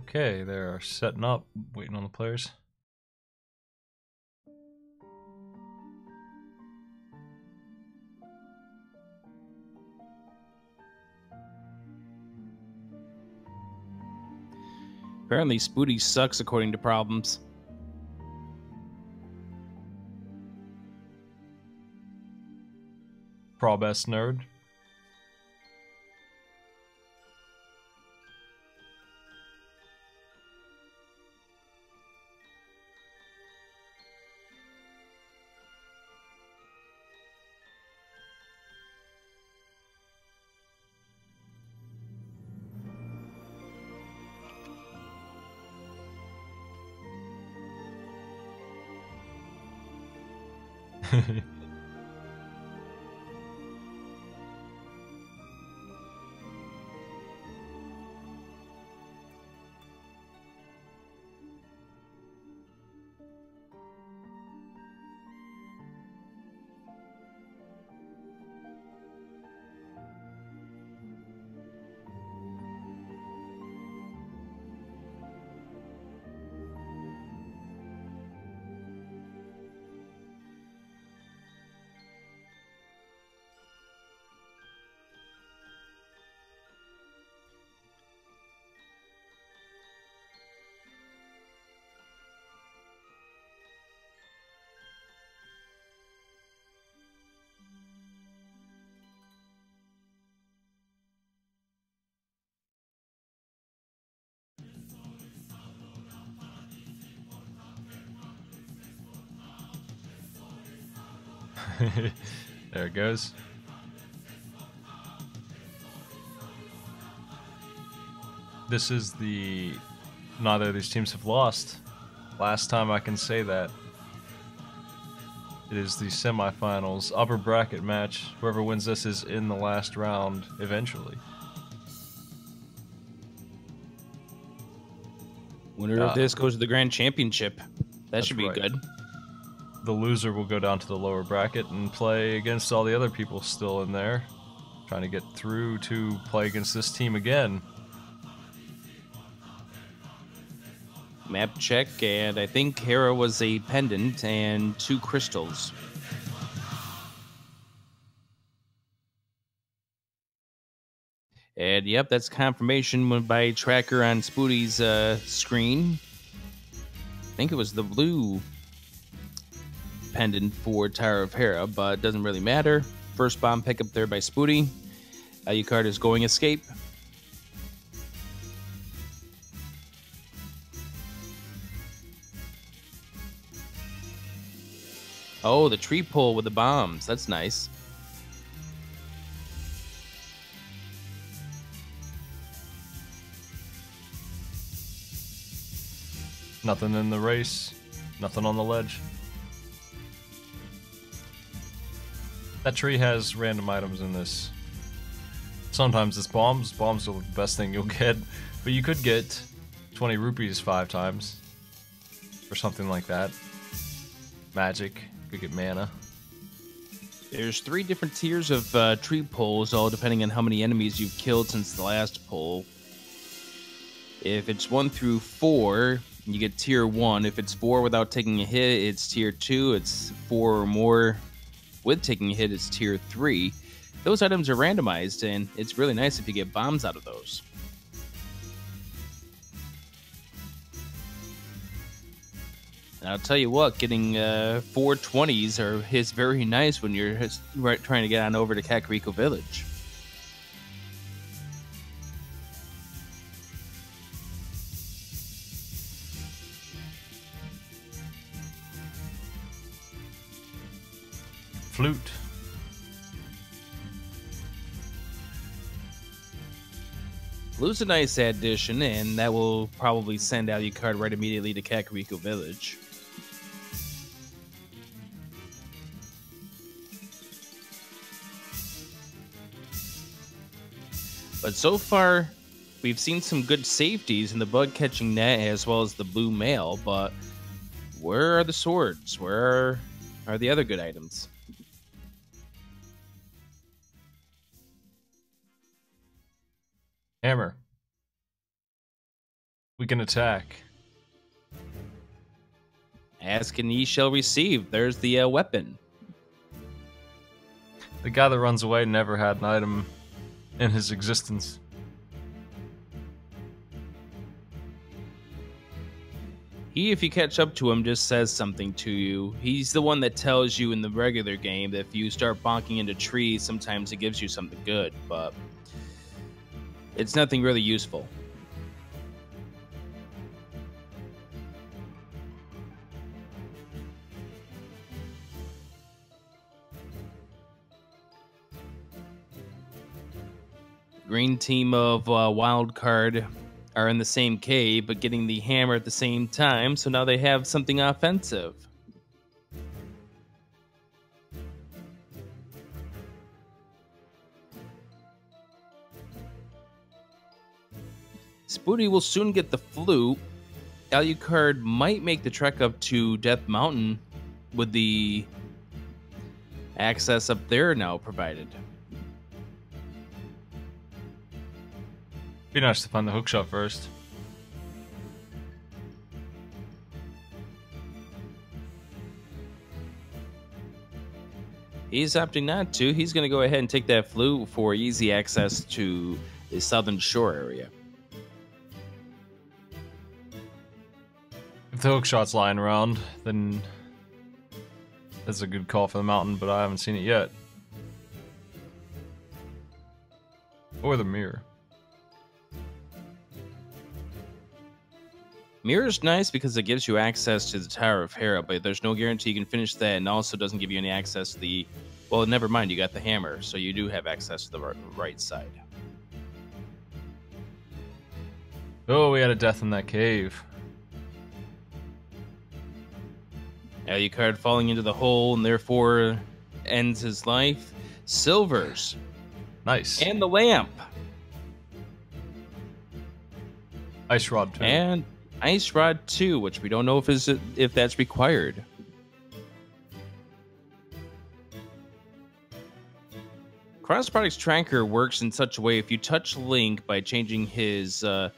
Okay, they're setting up, waiting on the players. Apparently, Spooty sucks according to problems. Probest nerd. There it goes. This is the... Neither of these teams have lost. Last time I can say that. It is the semifinals, upper bracket match. Whoever wins this is in the last round eventually. Winner of this goes to the Grand Championship. That should be right. good. The loser will go down to the lower bracket and play against all the other people still in there, trying to get through to play against this team again. Map check, and I think Hera was a pendant and 2 crystals. And yep, that's confirmation by tracker on Spooty's screen. I think it was the blue pendant for Tower of Hera, but it doesn't really matter. First bomb pickup there by Spooty. Alucard is going escape. Oh, the tree pole with the bombs. That's nice. Nothing in the race. Nothing on the ledge. That tree has random items in this. Sometimes it's bombs. Bombs are the best thing you'll get. But you could get 20 rupees 5 times. Or something like that. Magic. Could get mana. There's 3 different tiers of tree poles, all depending on how many enemies you've killed since the last poll. If it's 1 through 4, you get tier 1. If it's 4 without taking a hit, it's tier 2. It's 4 or more with taking a hit, it's tier 3. Those items are randomized, and it's really nice if you get bombs out of those. And I'll tell you what, getting 420s is very nice when you're trying to get on over to Kakariko Village. Flute. Blue's a nice addition, and that will probably send Alucard right immediately to Kakariko Village. But so far, we've seen some good safeties in the bug-catching net as well as the blue mail, but where are the swords? Where are the other good items? Hammer. We can attack. Ask and ye shall receive. There's the weapon. The guy that runs away never had an item in his existence. He, if you catch up to him, just says something to you. He's the one that tells you in the regular game that if you start bonking into trees, sometimes it gives you something good, but it's nothing really useful. Green team of Wild Card are in the same cave, but getting the hammer at the same time, so now they have something offensive. Spooty will soon get the flute. Alucard might make the trek up to Death Mountain with the access up there now provided. Be nice to find the hookshot first. He's opting not to. He's going to go ahead and take that flute for easy access to the southern shore area. If the hookshot's lying around, then that's a good call for the mountain, but I haven't seen it yet. Or the mirror. Mirror's nice because it gives you access to the Tower of Hera, but there's no guarantee you can finish that, and also doesn't give you any access to the... Well, never mind, you got the hammer, so you do have access to the right side. Oh, we had a death in that cave. Alucard falling into the hole and therefore ends his life. Silvers. Nice. And the lamp. Ice Rod too. And Ice Rod 2, which we don't know if that's required. Cross Products Tracker works in such a way if you touch Link by changing his, I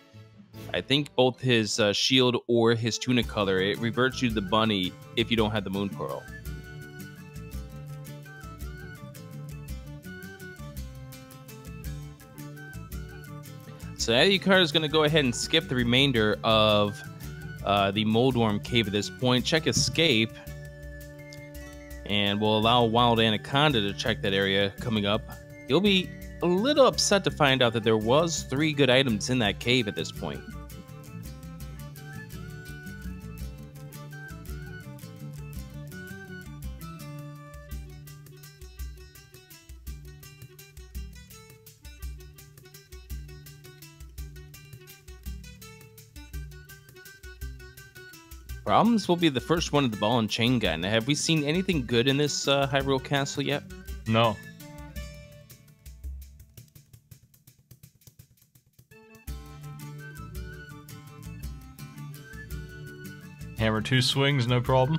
think both his shield or his tunic color, it reverts you to the bunny if you don't have the Moon Pearl. So Alucard is going to go ahead and skip the remainder of the Moldworm Cave at this point. Check Escape. And we'll allow Wild Anaconda to check that area coming up. He'll be a little upset to find out that there was 3 good items in that cave at this point. Problems will be the first one of the ball and chain gun. Have we seen anything good in this Hyrule Castle yet? No. Hammer 2 swings, no problem.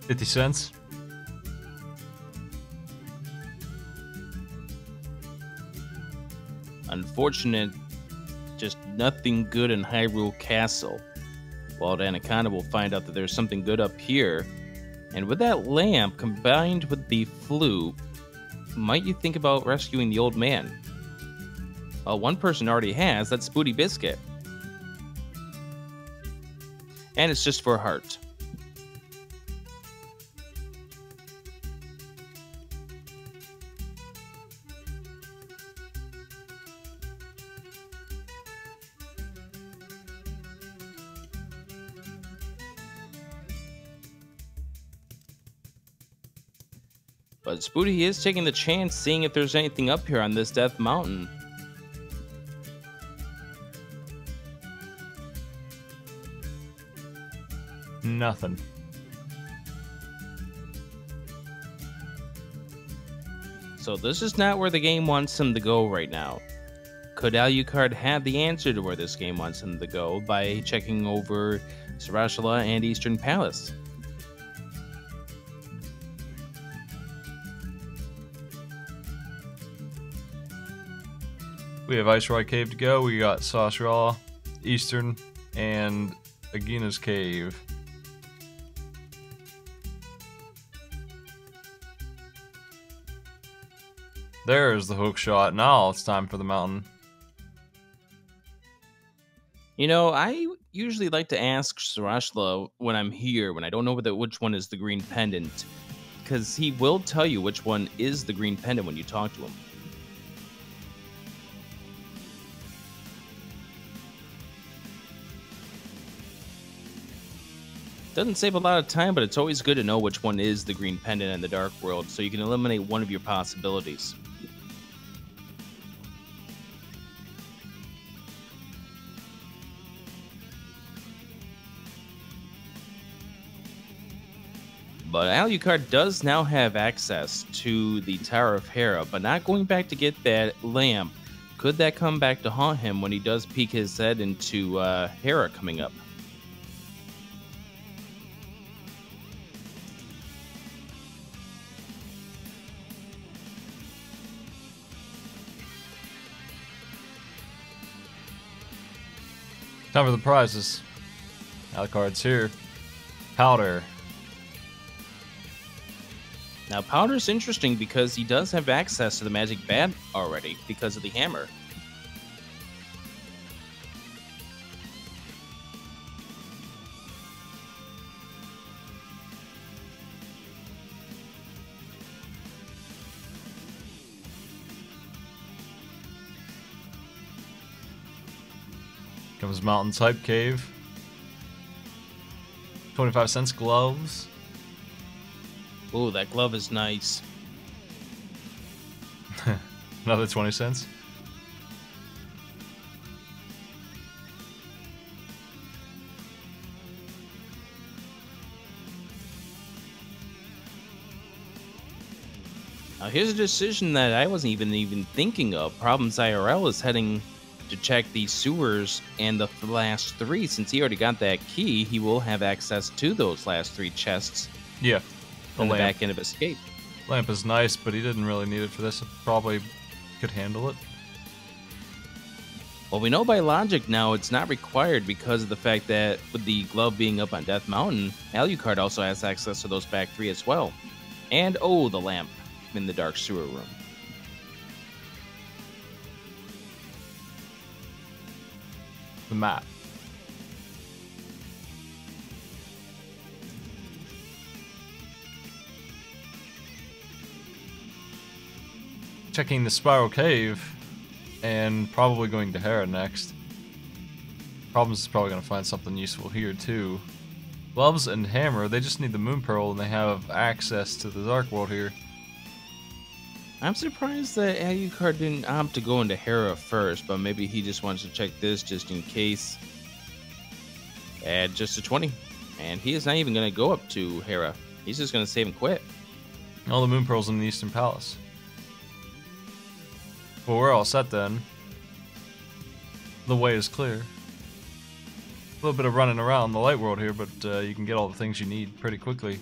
50 cents. Unfortunate, just nothing good in Hyrule Castle. Wild Anaconda will find out that there's something good up here. And with that lamp combined with the flute, might you think about rescuing the old man? Well, one person already has, that's Spooty Biscuit. And it's just for a heart. But Spooty is taking the chance, seeing if there's anything up here on this Death Mountain. Nothing. So this is not where the game wants him to go right now. Could Alucard have the answer to where this game wants him to go by checking over Sarashala and Eastern Palace? We have Ice Ride Cave to go. We got Sauce Raw, Eastern, and Agina's Cave. There's the hook shot. Now it's time for the mountain. You know, I usually like to ask Sarashla when I'm here, when I don't know which one is the green pendant, because he will tell you which one is the green pendant when you talk to him. Doesn't save a lot of time, but it's always good to know which one is the green pendant in the Dark World, so you can eliminate one of your possibilities. But Alucard does now have access to the Tower of Hera, but not going back to get that lamp. Could that come back to haunt him when he does peek his head into Hera coming up? Time for the prizes. Alucard's here. Powder. Now, Powder's interesting because he does have access to the magic bat already because of the hammer. Comes Mountain Type Cave. 25 cents gloves. Ooh, that glove is nice. Another 20 cents. Now here's a decision that I wasn't even thinking of. Problems IRL is heading to check the sewers and the last three. Since he already got that key, he will have access to those last three chests. Yeah. On the back end of Escape. Lamp is nice, but he didn't really need it for this. It probably could handle it. Well, we know by logic now it's not required because of the fact that with the glove being up on Death Mountain, Alucard also has access to those back three as well. And, oh, the lamp in the Dark Sewer Room. The map. Checking the Spiral Cave, and probably going to Hera next. Problems is probably going to find something useful here too. Gloves and hammer, they just need the Moon Pearl and they have access to the Dark World here. I'm surprised that Alucard didn't opt to go into Hera first, but maybe he just wants to check this just in case. Add just a 20. And he is not even going to go up to Hera. He's just going to save and quit. All the Moon Pearls in the Eastern Palace. Well, we're all set then. The way is clear. A little bit of running around the light world here, but you can get all the things you need pretty quickly.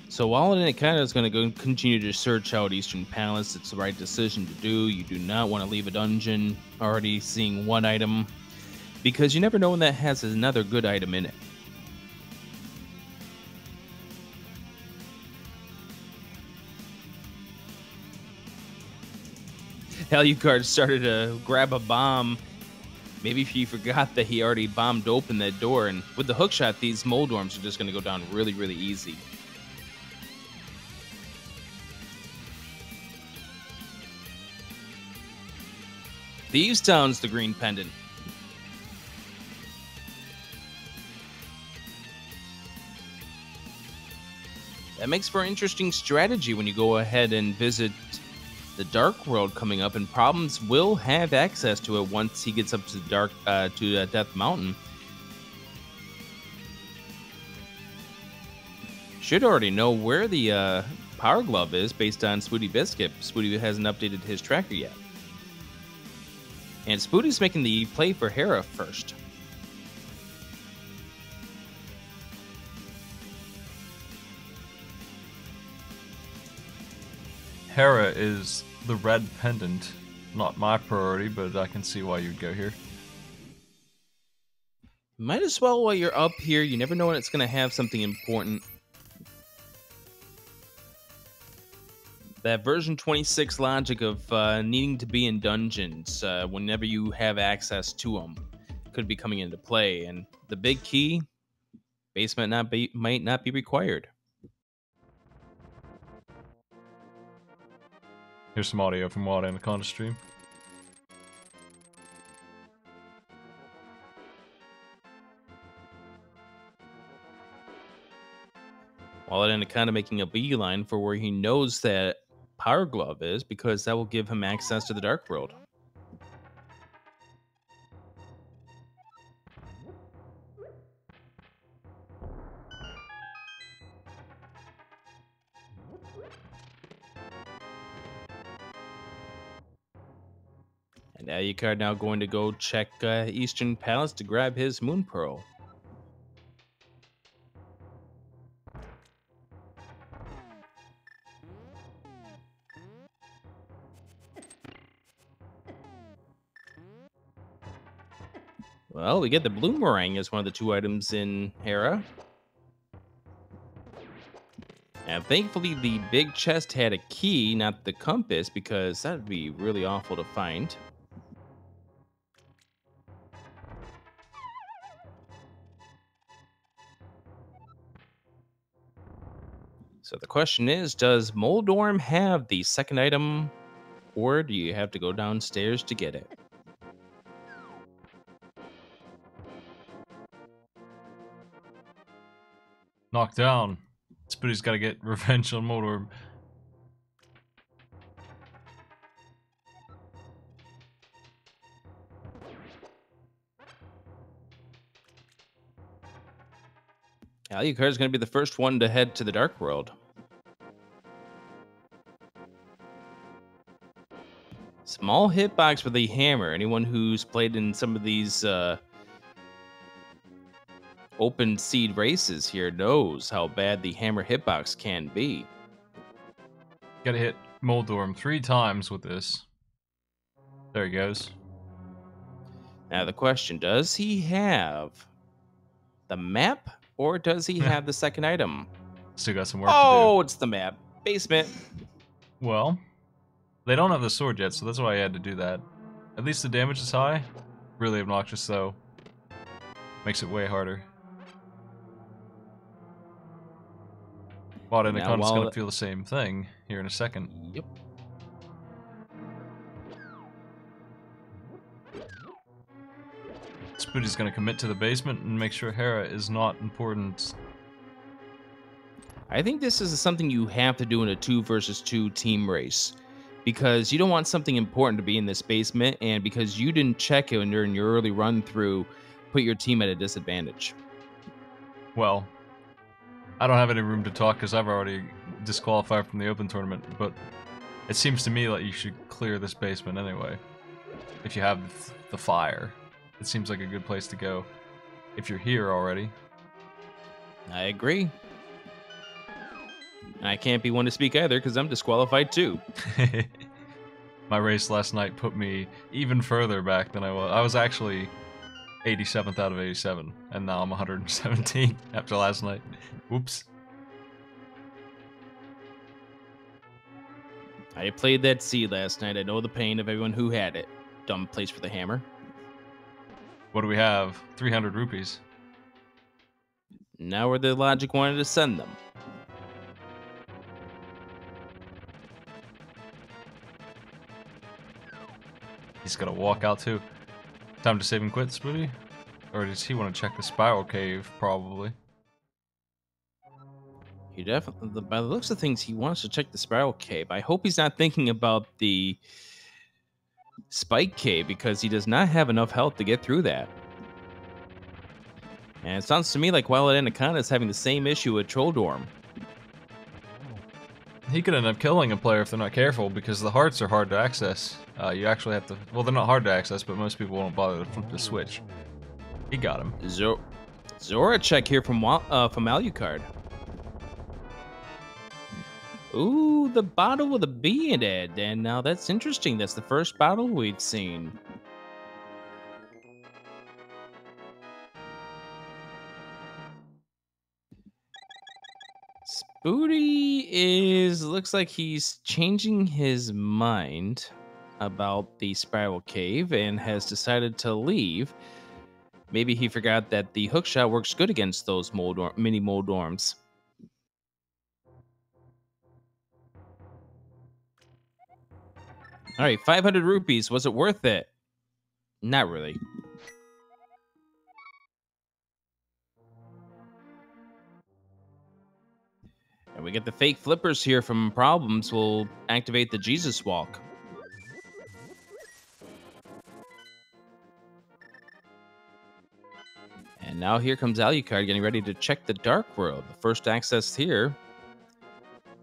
So while Nikata is going to go continue to search out Eastern Palace, it's the right decision to do. You do not want to leave a dungeon already seeing one item, because you never know when that has another good item in it. Alucard started to grab a bomb. Maybe he forgot that he already bombed open that door, and with the hookshot, these Moldorms are just going to go down really, really easy. Thieves Town's the green pendant. That makes for an interesting strategy when you go ahead and visit the Dark World coming up, and Problems will have access to it once he gets up to the Death Mountain. Should already know where the Power Glove is based on Spooty Biscuit. Spooty hasn't updated his tracker yet. And Spooty's making the play for Hera first. Hera is the red pendant. Not my priority, but I can see why you'd go here. Might as well while you're up here. You never know when it's going to have something important. That version 26 logic of needing to be in dungeons whenever you have access to them could be coming into play. And the big key, basement might not be required. Here's some audio from Wild Anaconda stream. Wild Anaconda making a beeline for where he knows that Power Glove is, because that will give him access to the Dark World. And Alucard now going to go check Eastern Palace to grab his Moon Pearl. Well, we get the Bloomerang as one of the 2 items in Hera. And thankfully the big chest had a key, not the compass, because that would be really awful to find. So the question is, does Moldorm have the second item, or do you have to go downstairs to get it? Knocked down. Spoody's got to get revenge on Moldorm. Alucard is going to be the first one to head to the Dark World. Small hitbox with a hammer. Anyone who's played in some of these open seed races here knows how bad the hammer hitbox can be. Gotta hit Moldorm 3 times with this. There he goes. Now the question, does he have the map, or does he have the second item? Still got some work to do. Oh, it's the map. Basement. Well, they don't have the sword yet, so that's why I had to do that. At least the damage is high. Really obnoxious, though. Makes it way harder. Wild Anaconda's gonna feel the same thing here in a second. Yep. Spoody's gonna commit to the basement and make sure Hera is not important. I think this is something you have to do in a 2 versus 2 team race, because you don't want something important to be in this basement, and because you didn't check it during your early run through, put your team at a disadvantage. Well, I don't have any room to talk because I've already disqualified from the open tournament, but it seems to me like you should clear this basement anyway. If you have the fire, it seems like a good place to go. If you're here already. I agree. And I can't be one to speak either because I'm disqualified too. My race last night put me even further back than I was. I was actually 87th out of 87, and now I'm 117 after last night. Whoops. I played that seed last night. I know the pain of everyone who had it. Dumb place for the hammer. What do we have? 300 rupees. Now where the logic wanted to send them. He's gonna walk out too. Time to save and quit, Spoody? Or does he want to check the spiral cave, probably? He definitely, by the looks of things, he wants to check the spiral cave. I hope he's not thinking about the spike cave, because he does not have enough health to get through that. And it sounds to me like Wild Anaconda is having the same issue with Trolldorm. He could end up killing a player if they're not careful, because the hearts are hard to access. You actually have to... Well, they're not hard to access, but most people won't bother to flip the switch. He got him. Zora check here from Alucard. Ooh, the bottle with a bee in it. And now that's interesting. That's the first bottle we've seen. Spooty looks like he's changing his mind about the spiral cave and has decided to leave. Maybe he forgot that the hookshot works good against those mini mold worms. All right, 500 rupees. Was it worth it? Not really. And we get the fake flippers here from Problems. We'll activate the Jesus Walk. And now here comes Alucard getting ready to check the Dark World. The first access here.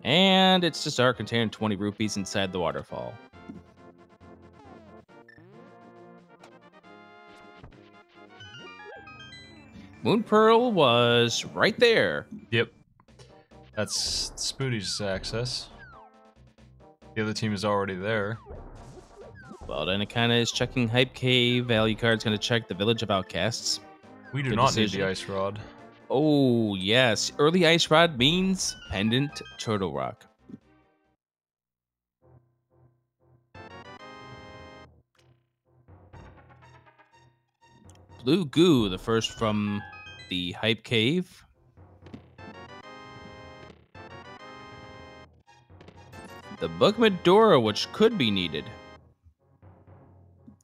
And it's just dark, containing 20 rupees inside the waterfall. Moon Pearl was right there. Yep. That's Spooty's access. The other team is already there. Well, then it kind of is checking Hype Cave. Alucard's going to check the Village of Outcasts. We do Good not decision. need the Ice Rod. Oh, yes. Early Ice Rod means Pendant Turtle Rock. Blue Goo, the first from the Hype Cave. The Book Medora, which could be needed.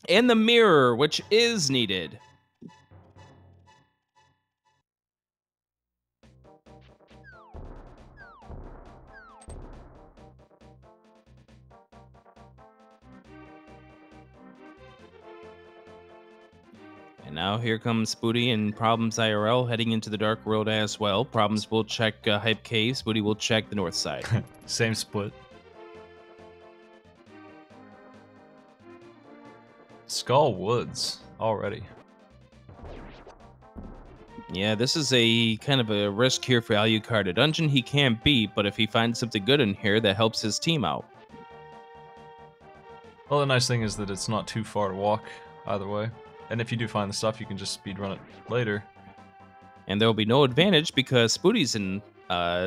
And the Mirror, which is needed. And now here comes Spooty and Problems IRL heading into the Dark World as well. Problems will check Hype Cave. Spooty will check the north side. Same split. Skull Woods already. Yeah, this is a kind of a risk here for Alucard. A dungeon he can't beat, but if he finds something good in here, that helps his team out. Well, the nice thing is that it's not too far to walk either way. And if you do find the stuff, you can just speedrun it later. And there will be no advantage because Spooty's in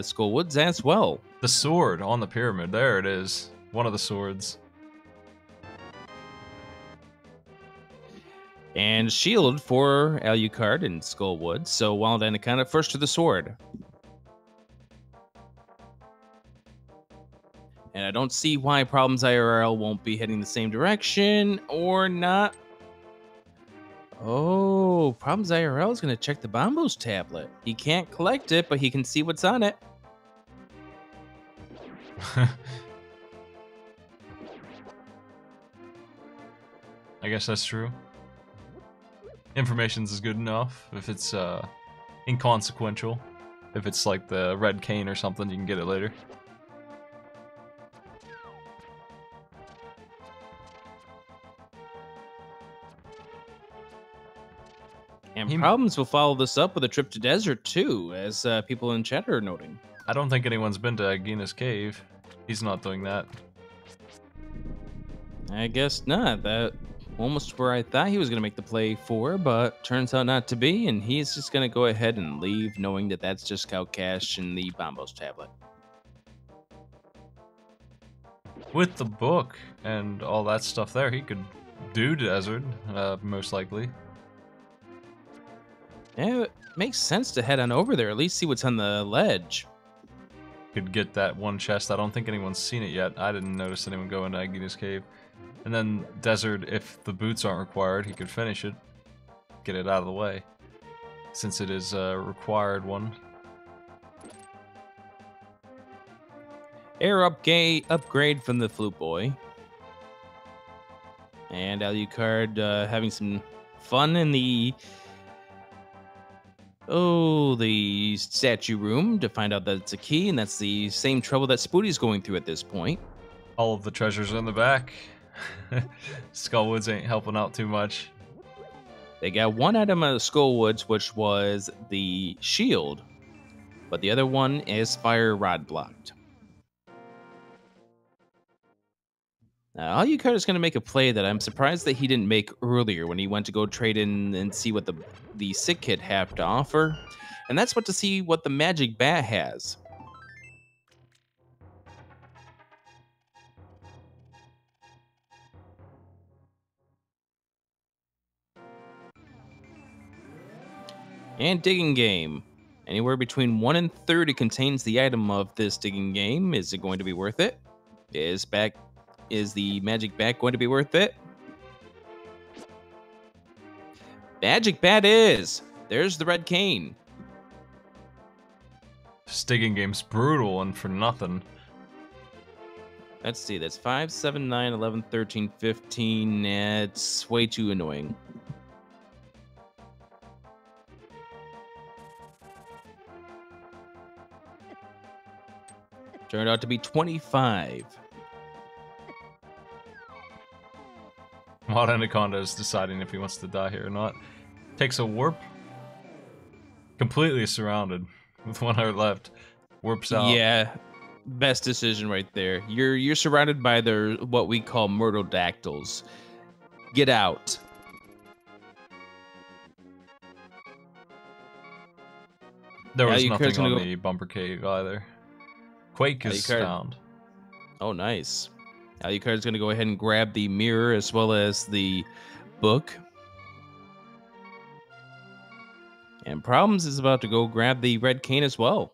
Skull Woods as well. The sword on the pyramid, there it is. One of the swords. And shield for Alucard and Skull Woods. So Wild Anaconda first to the sword. And I don't see why Problems IRL won't be heading the same direction or not. Oh, Problems IRL is going to check the Bombos tablet. He can't collect it, but he can see what's on it. I guess that's true. Information's is good enough. If it's inconsequential. If it's like the red cane or something, you can get it later. And Problems will follow this up with a trip to Desert too, as people in chat are noting. I don't think anyone's been to Agina's cave. He's not doing that. I guess not. That almost where I thought he was going to make the play for, but turns out not to be, and he's just going to go ahead and leave, knowing that that's just Cow Cash and the Bombos tablet. With the book and all that stuff there, he could do Desert, most likely. Yeah, it makes sense to head on over there, at least see what's on the ledge. Could get that one chest. I don't think anyone's seen it yet. I didn't notice anyone go into Agina's cave. And then Desert, if the boots aren't required, he could finish it. Get it out of the way. Since it is a required one. Air upgrade from the Flute Boy. And Alucard having some fun in the statue room to find out that it's a key, and that's the same trouble that Spooty's going through at this point. All of the treasures are in the back. Skullwoods ain't helping out too much. They got one item out of Skullwoods, which was the shield, but the other one is fire rod blocked. Alucard is going to make a play that I'm surprised that he didn't make earlier when he went to go trade in and see what the sick kid have to offer. And that's what to see what the magic bat has. And digging game. Anywhere between 1 and 30 contains the item of this digging game. Is it going to be worth it? Is the magic bat going to be worth it? Magic bat is. There's the red cane. This digging game's brutal and for nothing. Let's see, that's 5, 7, 9, 11, 13, 15. It's way too annoying. Turned out to be 25. Mod Anaconda is deciding if he wants to die here or not. Takes a warp. Completely surrounded with 1 heart left. Warps out. Yeah, best decision right there. You're surrounded by the what we call myrtledactyls. Get out. There was nothing on the bumper cave either. Quake is found. Oh, nice. Alucard's going to go ahead and grab the mirror as well as the book. And Problems is about to go grab the red cane as well.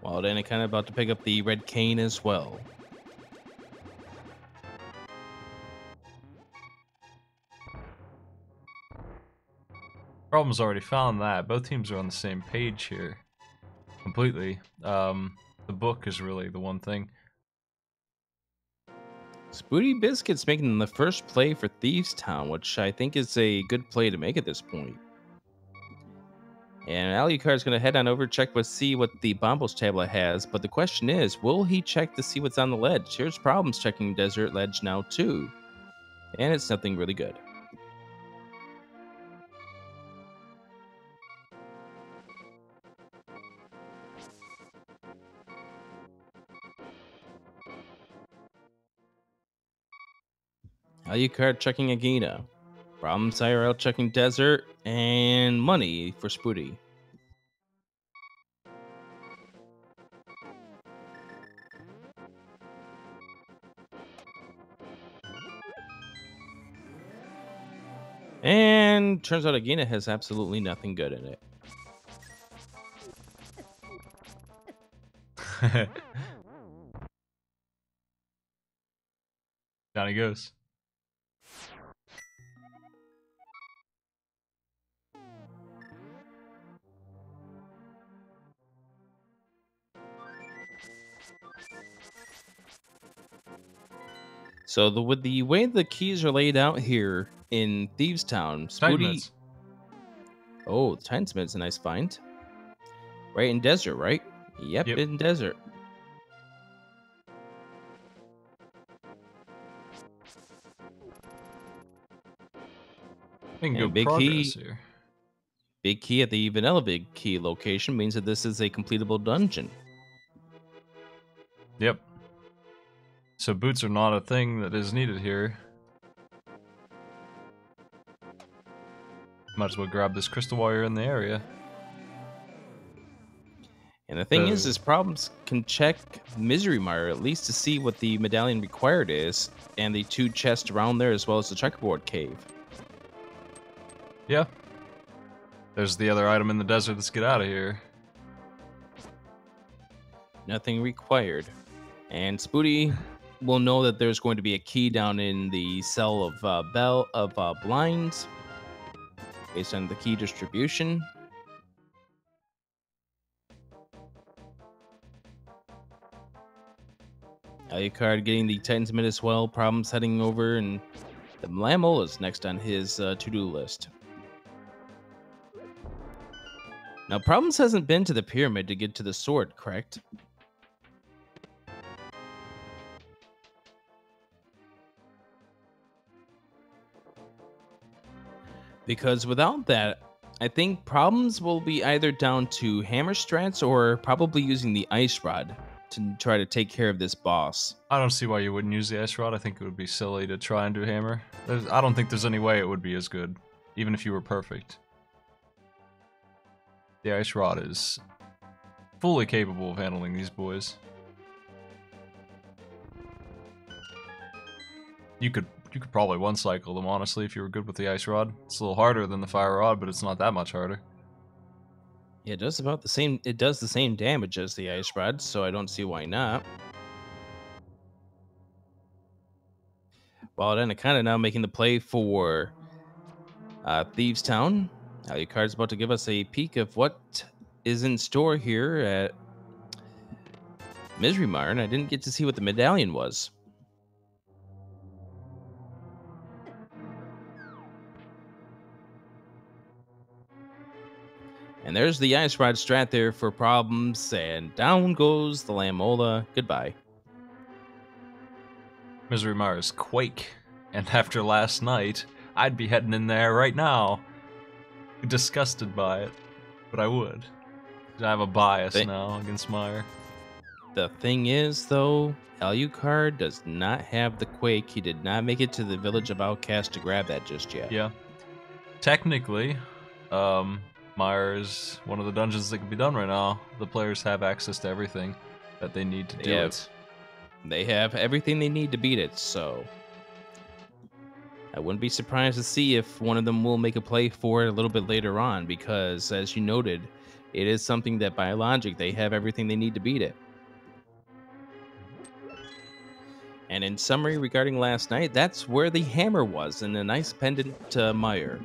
While Danny kind of about to pick up the red cane as well. Problem's already found that. Both teams are on the same page here. Completely. The book is really the one thing. Spooty Biscuit's making the first play for Thieves Town, which I think is a good play to make at this point. And Alucard's going to head on over, check to see what the Bombos tablet has. But the question is, will he check to see what's on the ledge? Here's Problems checking Desert Ledge now, too. And it's nothing really good. Alucard checking Agina. Problems IRL checking Desert. And money for Spooty. And turns out Agina has absolutely nothing good in it. Down he goes. So with the way the keys are laid out here in Thieves Town, Spooty... Oh, the Tinesmith's a nice find. Right in Desert, right? Yep. In Desert. Big key here. Big key at the Vanilla Big Key location means that this is a completable dungeon. Yep. So boots are not a thing that is needed here. Might as well grab this crystal while you're in the area. And the thing is Problems can check Misery Mire at least to see what the medallion required is, and the 2 chests around there as well as the checkerboard cave. Yeah. There's the other item in the desert. Let's get out of here. Nothing required. And Spooty will know that there's going to be a key down in the cell of blinds based on the key distribution. Alucard getting the Titansmith as well. Problems heading over, and the Lamola's next on his to-do list. Now, Problems hasn't been to the pyramid to get to the sword, correct? Because without that, I think problems will be either down to hammer strats or probably using the ice rod to try to take care of this boss. I don't see why you wouldn't use the ice rod. I think it would be silly to try and do hammer. I don't think there's any way it would be as good, even if you were perfect. The ice rod is fully capable of handling these boys. You could probably one cycle them, honestly, if you were good with the ice rod. It's a little harder than the fire rod, but it's not that much harder. Yeah, it does about the same. It does the same damage as the ice rod, so I don't see why not. Well, then, kind of now making the play for Thieves Town. Alucard's about to give us a peek of what is in store here at Misery Mire, and I didn't get to see what the medallion was. And there's the ice rod strat there for problems, and down goes the Lamola. Goodbye. Misery Mire's Quake, and after last night, I'd be heading in there right now. Disgusted by it, but I would. I have a bias now against Mire. The thing is, though, Alucard does not have the Quake. He did not make it to the Village of Outcast to grab that just yet. Yeah. Technically, Mire is one of the dungeons that can be done right now. The players have access to everything that they need to do it. They have everything they need to beat it, so I wouldn't be surprised to see if one of them will make a play for it a little bit later on, because, as you noted, it is something that by logic they have everything they need to beat it. And in summary regarding last night, that's where the hammer was, and a nice pendant to Mire.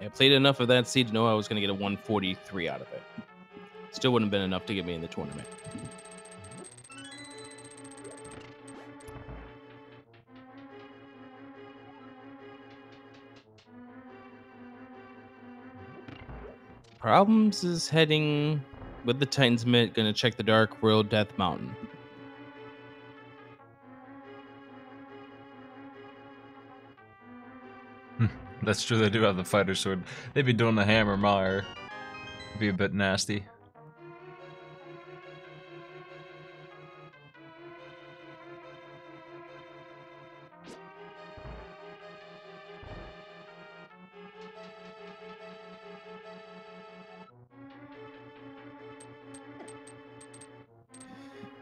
I played enough of that seed to know I was going to get a 143 out of it. Still wouldn't have been enough to get me in the tournament. Problems is heading with the Titan's Mitt, going to check the Dark World Death Mountain. That's true, they do have the fighter sword. They'd be doing the hammer Mire. It'd be a bit nasty.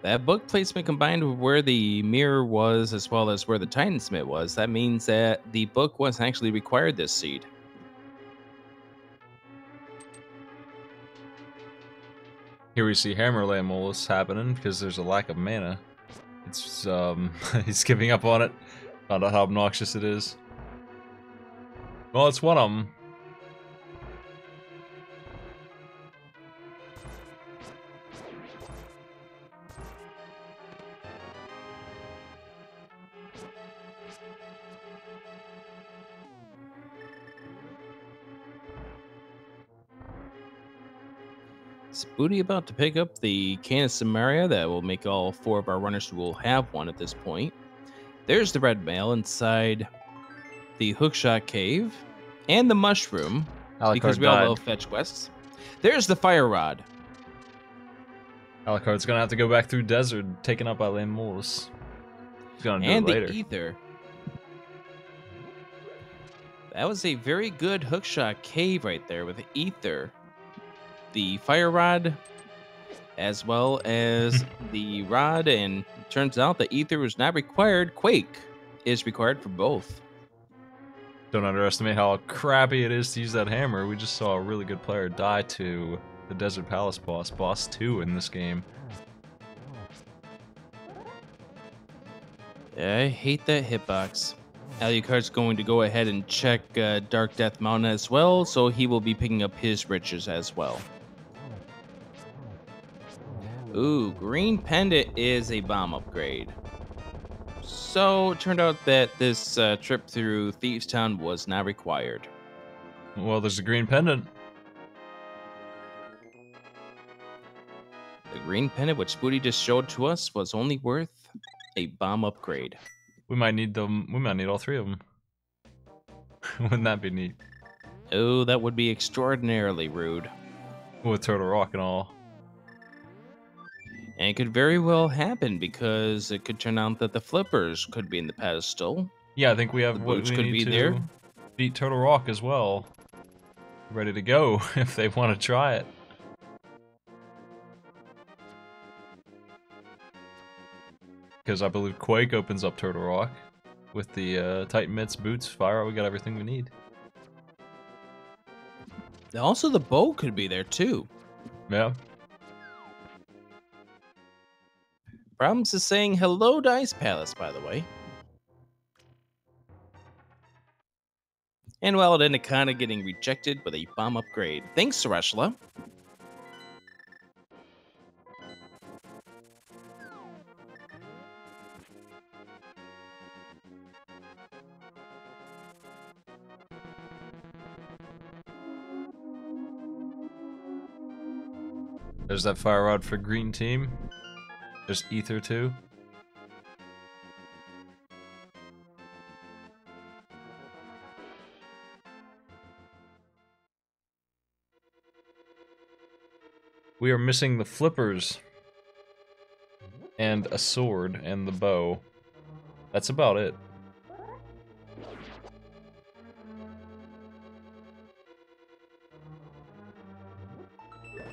That book placement combined with where the mirror was as well as where the Titan's Mitt was, that means that the book was actually required this seed. Here we see Hammer Lamolus happening because there's a lack of mana. It's he's giving up on it. Found out how obnoxious it is. Well, it's one of them. Booty about to pick up the Canis Samaria that will make all four of our runners who will have one at this point. There's the red mail inside the Hookshot Cave and the mushroom, because we all love fetch quests. There's the fire rod. Alucard's gonna have to go back through desert, taken up by Lamolus. He's gonna do it later. And the ether. That was a very good Hookshot Cave right there with the ether. The fire rod, as well as the rod, and it turns out the ether was not required. Quake is required for both. Don't underestimate how crappy it is to use that hammer. We just saw a really good player die to the Desert Palace boss, boss 2 in this game. I hate that hitbox. Alucard's going to go ahead and check Dark Death Mountain as well, so he will be picking up his riches as well. Ooh, green pendant is a bomb upgrade. So it turned out that this trip through Thieves Town was not required. Well, there's a green pendant. The green pendant, which Spooty just showed to us, was only worth a bomb upgrade. We might need them. We might need all 3 of them. Wouldn't that be neat? Oh, that would be extraordinarily rude. With Turtle Rock and all. And it could very well happen because it could turn out that the flippers could be in the pedestal. Yeah, I think we have The what boots we could need be to there. beat Turtle Rock as well. Ready to go if they want to try it. Because I believe Quake opens up Turtle Rock. With the Titan Mitts, boots, fire, we got everything we need. Also, the bow could be there too. Yeah. Problems is saying hello to Ice Palace, by the way. And well, it ended kind of getting rejected with a bomb upgrade. Thanks, Sarashla. There's that fire rod for green team. There's ether too. We are missing the flippers. And a sword and the bow. That's about it.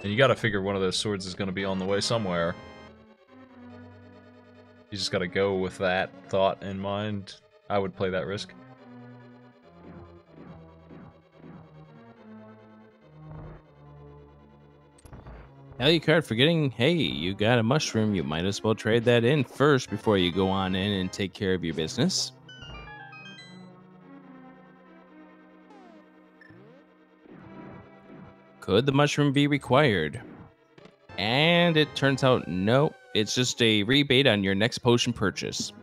And you gotta figure one of those swords is gonna be on the way somewhere. You just gotta go with that thought in mind. I would play that risk. Alucard forgetting, hey, you got a mushroom, you might as well trade that in first before you go on in and take care of your business. Could the mushroom be required? And it turns out, no, it's just a rebate on your next potion purchase.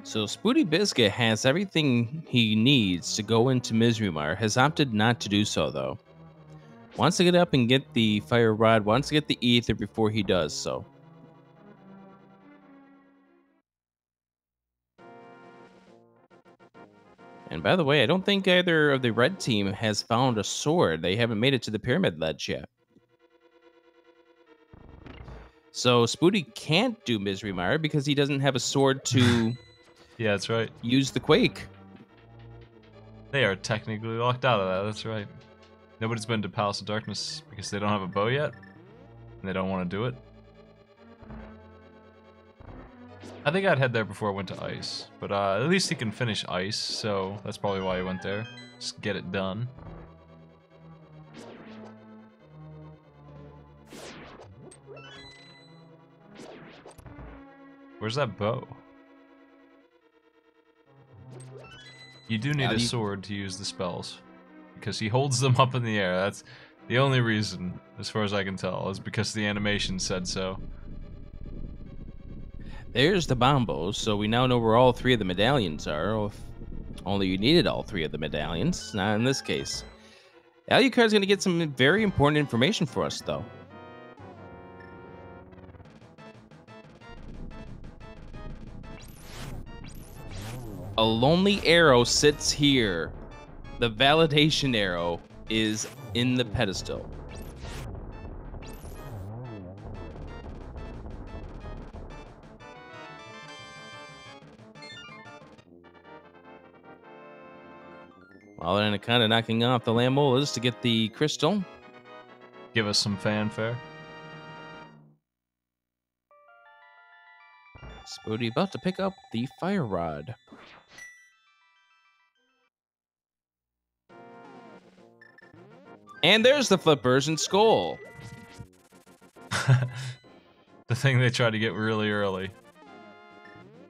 So Spooty Biscuit has everything he needs to go into Mizrimar, has opted not to do so though. Wants to get up and get the fire rod, wants to get the ether before he does so. And by the way, I don't think either of the red team has found a sword. They haven't made it to the pyramid ledge yet. So Spooty can't do Mizrimar because he doesn't have a sword to Yeah, that's right. use the quake. They are technically locked out of that, that's right. Nobody's been to Palace of Darkness because they don't have a bow yet. And they don't want to do it. I think I'd head there before I went to Ice. But at least he can finish Ice, so that's probably why he went there. Just get it done. Where's that bow? You do need a sword to use the spells. Because he holds them up in the air. That's the only reason, as far as I can tell, is because the animation said so. There's the bombos, so we now know where all 3 of the medallions are. If only you needed all 3 of the medallions. Not in this case. Alucard's going to get some very important information for us, though. A lonely arrow sits here. The validation arrow is in the pedestal. Well, then kind of knocking off the Lamolas to get the crystal. Give us some fanfare. Spooty about to pick up the fire rod. And there's the flippers and skull. The thing they tried to get really early.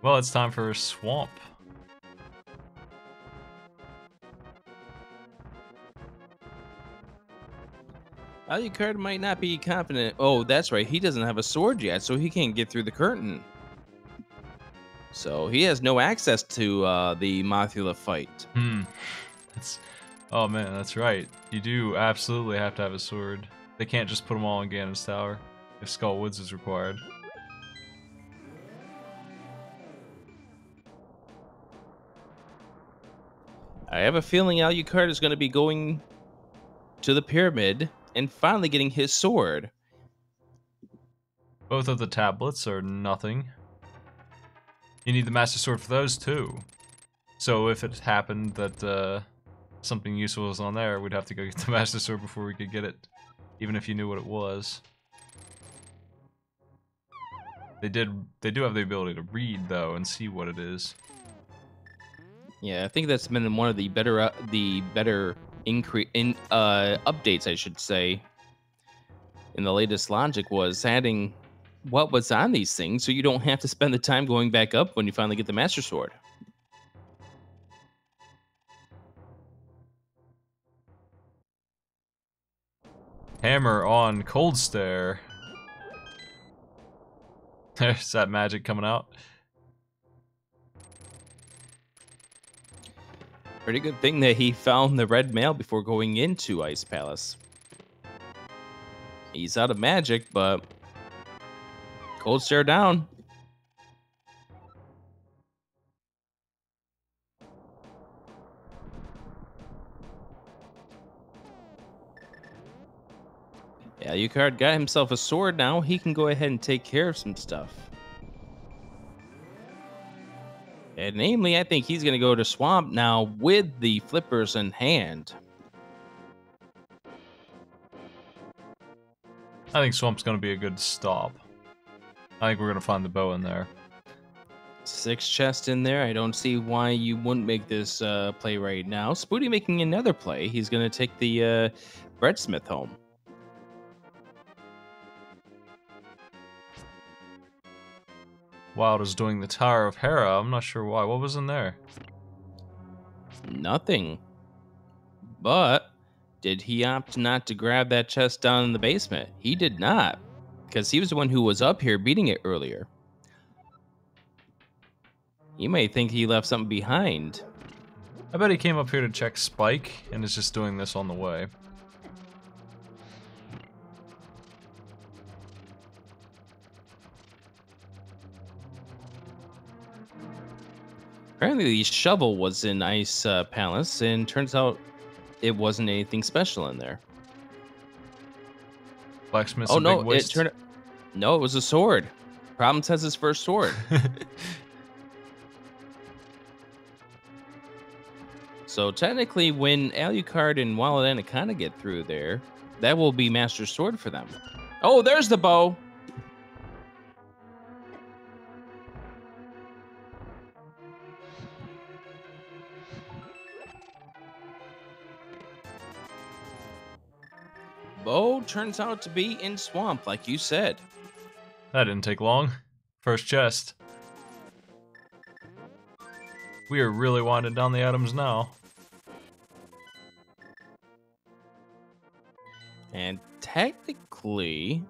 Well, it's time for a swamp. Alucard might not be confident. Oh, that's right. He doesn't have a sword yet, so he can't get through the curtain. So he has no access to the Mothula fight. That's, oh man, that's right. You do absolutely have to have a sword. They can't just put them all in Ganon's tower if Skull Woods is required. I have a feeling Alucard is going to be going to the pyramid and finally getting his sword. Both of the tablets are nothing. You need the Master Sword for those too. So if it happened that something useful was on there, we'd have to go get the Master Sword before we could get it, even if you knew what it was. They do have the ability to read though and see what it is. Yeah, I think that's been one of the better updates, I should say, in the latest logic, was adding what was on these things, so you don't have to spend the time going back up when you finally get the Master Sword. Hammer on Cold Stare. There's that magic coming out. Pretty good thing that he found the red mail before going into Ice Palace. He's out of magic, but Cold Stare down. Yeah, Alucard got himself a sword now. He can go ahead and take care of some stuff. And namely, I think he's going to go to Swamp now with the flippers in hand. I think Swamp's going to be a good stop. I think we're going to find the bow in there. 6 chests in there. I don't see why you wouldn't make this play right now. Spooty making another play. He's going to take the breadsmith home. Wild is doing the Tower of Hera. I'm not sure why. What was in there? Nothing. But did he opt not to grab that chest down in the basement? He did not, because he was the one who was up here beating it earlier. You may think he left something behind. I bet he came up here to check Spike and is just doing this on the way. Apparently the shovel was in Ice Palace, and turns out it wasn't anything special in there. Blacksmith's Oh a no, big waste. No, it was a sword. Problems has his first sword. So technically, when Alucard and Wild Anaconda get through there, that will be Master Sword for them. Oh, there's the bow. Bow turns out to be in Swamp, like you said. That didn't take long. First chest. We are really winding down the items now. And technically,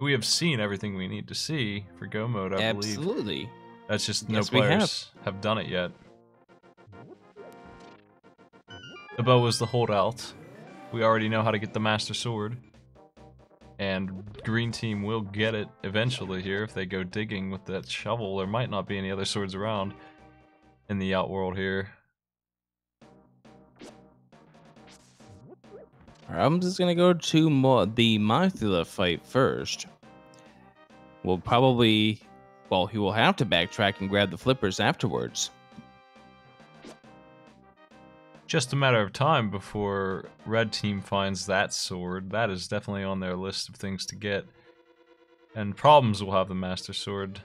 We have seen everything we need to see for Go Mode, I believe. absolutely. That's just no Yes, we players have done it yet. The bow was the holdout. We already know how to get the Master Sword. And Green Team will get it eventually here if they go digging with that shovel. There might not be any other swords around in the Outworld here. I'm just gonna go to the Mothula fight first. We'll probably, well, he will have to backtrack and grab the flippers afterwards. Just a matter of time before Red Team finds that sword. That is definitely on their list of things to get. And Problems will have the Master Sword.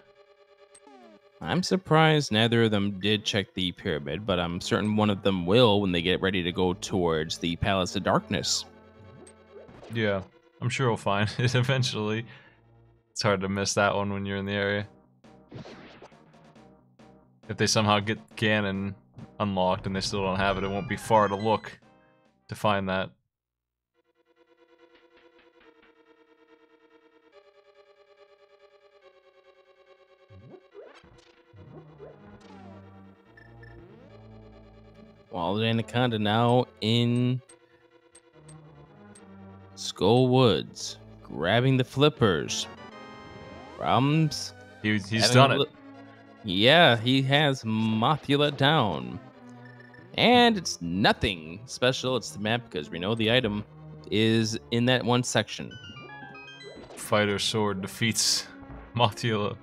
I'm surprised neither of them did check the pyramid, but I'm certain one of them will when they get ready to go towards the Palace of Darkness. Yeah, I'm sure we'll find it eventually. It's hard to miss that one when you're in the area. If they somehow get Ganon unlocked and they still don't have it, it won't be far to look to find that. Wild Anaconda now in Skull Woods, grabbing the flippers. Problems? He's done it. Yeah, he has Mothula down. And it's nothing special. It's the map because we know the item is in that one section. Fighter sword defeats Mothula.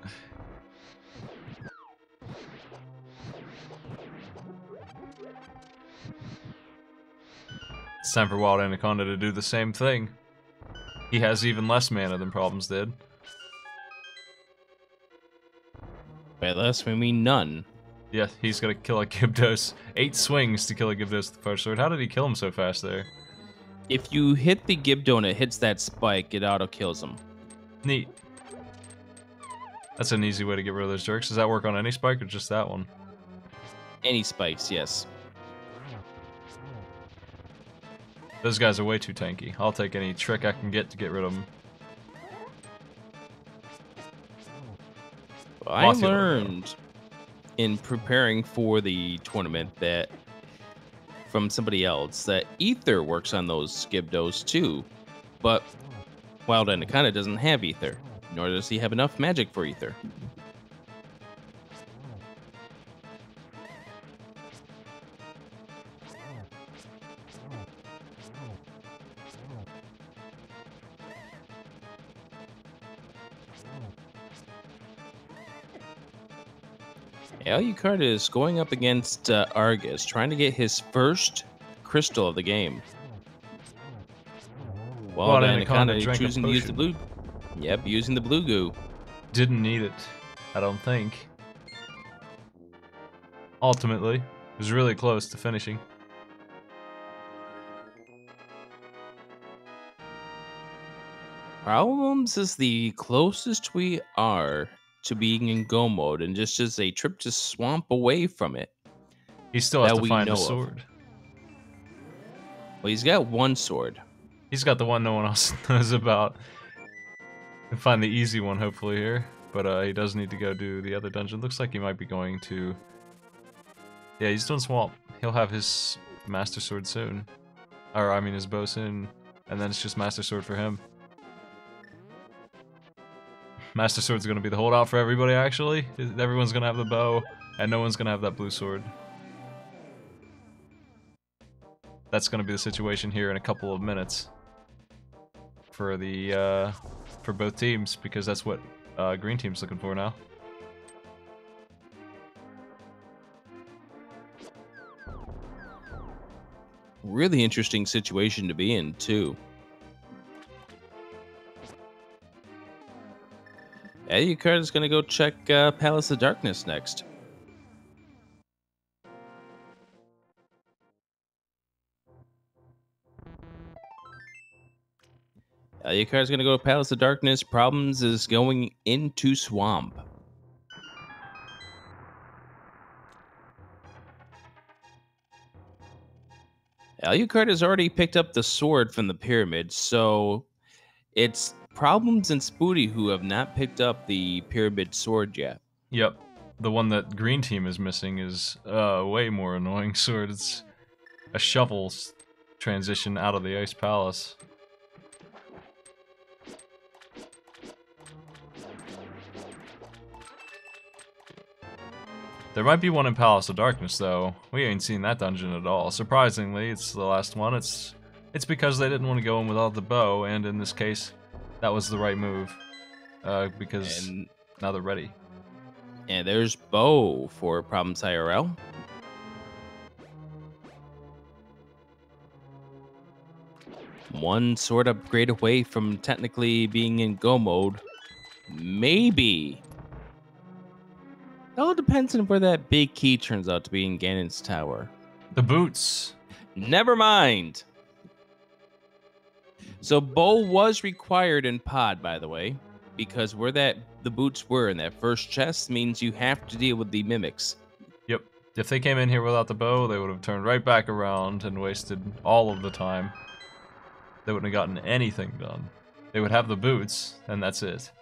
It's time for Wild Anaconda to do the same thing. He has even less mana than Problems did. By less, we mean none. Yeah, he's gonna kill a Gyarados. 8 swings to kill a Gyarados with the Fighter Sword. How did he kill him so fast there? If you hit the Gibdo and it hits that spike, it auto kills him. Neat. That's an easy way to get rid of those jerks. Does that work on any spike or just that one? Any spikes, yes. Those guys are way too tanky. I'll take any trick I can get to get rid of them. Well, I learned in preparing for the tournament that from somebody else that Ether works on those Skibdos too, but Wild Anaconda doesn't have Ether, nor does he have enough magic for Ether. Alucard is going up against Argus, trying to get his first crystal of the game. Wild Anaconda choosing to use the blue. Yep, using the blue goo. Didn't need it, I don't think. Ultimately, it was really close to finishing. Problems is the closest we are to being in go mode, and just as a trip to swamp away from it. He still has to find a sword. Well, he's got one sword. He's got the one no one else knows about. Can find the easy one hopefully here, but he does need to go do the other dungeon. Looks like he might be going to. Yeah, he's doing swamp. He'll have his master sword soon, or I mean his bow soon, and then it's just master sword for him. Master Sword's gonna be the holdout for everybody, actually. Everyone's gonna have the bow, and no one's gonna have that blue sword. That's gonna be the situation here in a couple of minutes. For the, for both teams, because that's what, green team's looking for now. Really interesting situation to be in, too. Alucard is going to go check Palace of Darkness next. Alucard is going to go to Palace of Darkness. Problems is going into Swamp. Alucard has already picked up the sword from the pyramid, so it's Problems and Spooty who have not picked up the pyramid sword yet. Yep. The one that green team is missing is way more annoying sword. It's a shovel's transition out of the Ice Palace. There might be one in Palace of Darkness, though. We ain't seen that dungeon at all. Surprisingly, it's the last one. It's because they didn't want to go in without the bow, and in this case, that was the right move. Because now they're ready. And there's bow for Problems IRL. One sword upgrade away from technically being in go mode. Maybe. It all depends on where that big key turns out to be in Ganon's tower. The boots. Never mind. So bow was required in pod, by the way, because where the boots were in that first chest means you have to deal with the mimics. Yep. If they came in here without the bow, they would have turned right back around and wasted all of the time. They wouldn't have gotten anything done. They would have the boots, and that's it.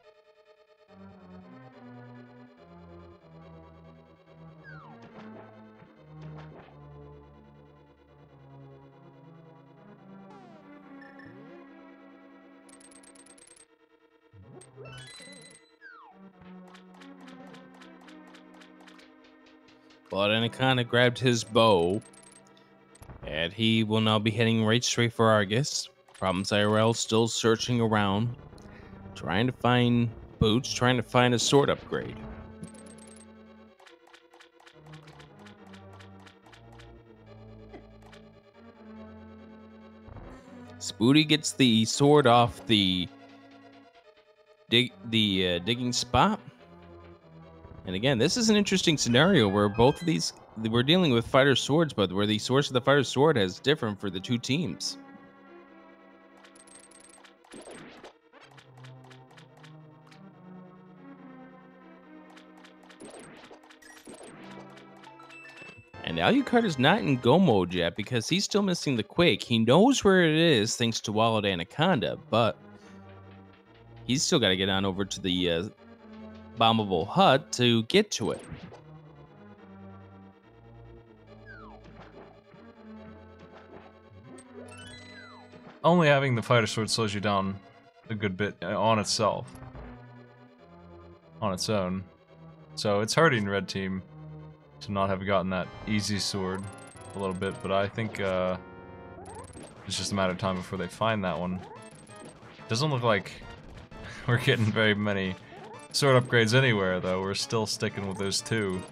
But Anaconda grabbed his bow, and he will now be heading right straight for Argus. Problems IRL still searching around, trying to find boots, trying to find a sword upgrade. Spooty gets the sword off the digging spot. And again, this is an interesting scenario where both of these, we're dealing with fighter swords, but where the source of the fighter sword is different for the two teams. And Alucard is not in go mode yet because he's still missing the Quake. He knows where it is thanks to Wallowed Anaconda, but he's still got to get on over to the bombable hut to get to it. Only having the fighter sword slows you down a good bit on itself. On its own. So it's hurting red team to not have gotten that easy sword a little bit, but I think it's just a matter of time before they find that one. Doesn't look like we're getting very many sword upgrades anywhere, though. We're still sticking with those two.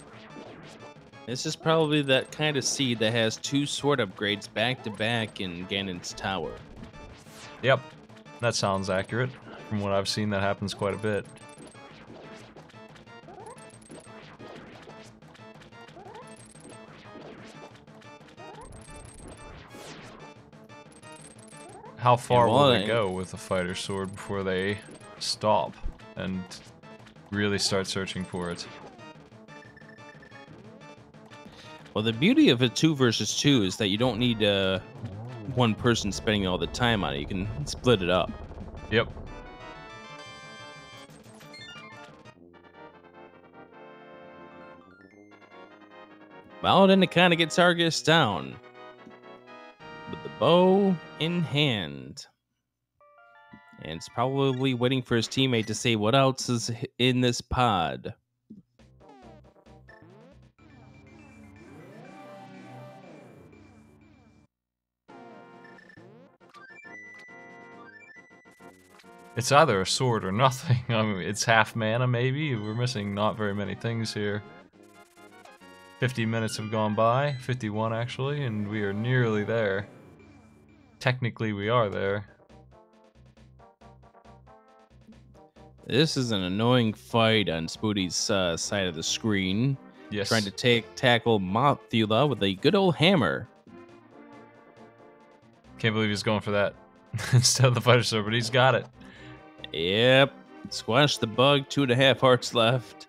This is probably that kind of seed that has two sword upgrades back to back in Ganon's tower. Yep, that sounds accurate. From what I've seen, that happens quite a bit. How far will they go with a fighter sword before they stop and really start searching for it? Well, the beauty of a 2 versus 2 is that you don't need one person spending all the time on it. You can split it up. Yep. Well, then it kind of gets Argus down with the bow in hand. And it's probably waiting for his teammate to say what else is in this pod. It's either a sword or nothing. I mean, it's half mana, maybe. We're missing not very many things here. 50 minutes have gone by, 51 actually, and we are nearly there. Technically, we are there. This is an annoying fight on Spooty's side of the screen. Yes. Trying to tackle Mothula with a good old hammer. Can't believe he's going for that instead of the fighter sword, but he's got it. Yep. Squash the bug, 2.5 hearts left.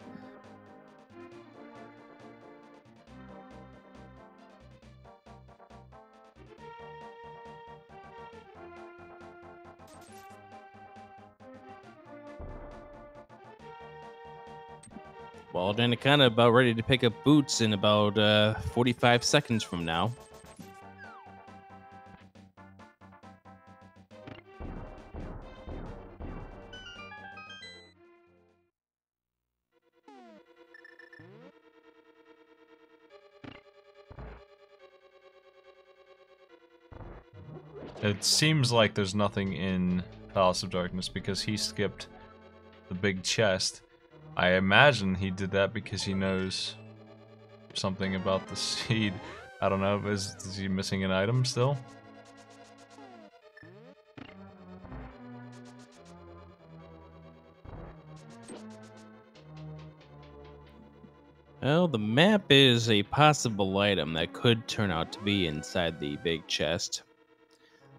Well, then kind of about ready to pick up boots in about 45 seconds from now. It seems like there's nothing in Palace of Darkness because he skipped the big chest. I imagine he did that because he knows something about the seed. I don't know, is he missing an item still? Well, the map is a possible item that could turn out to be inside the big chest.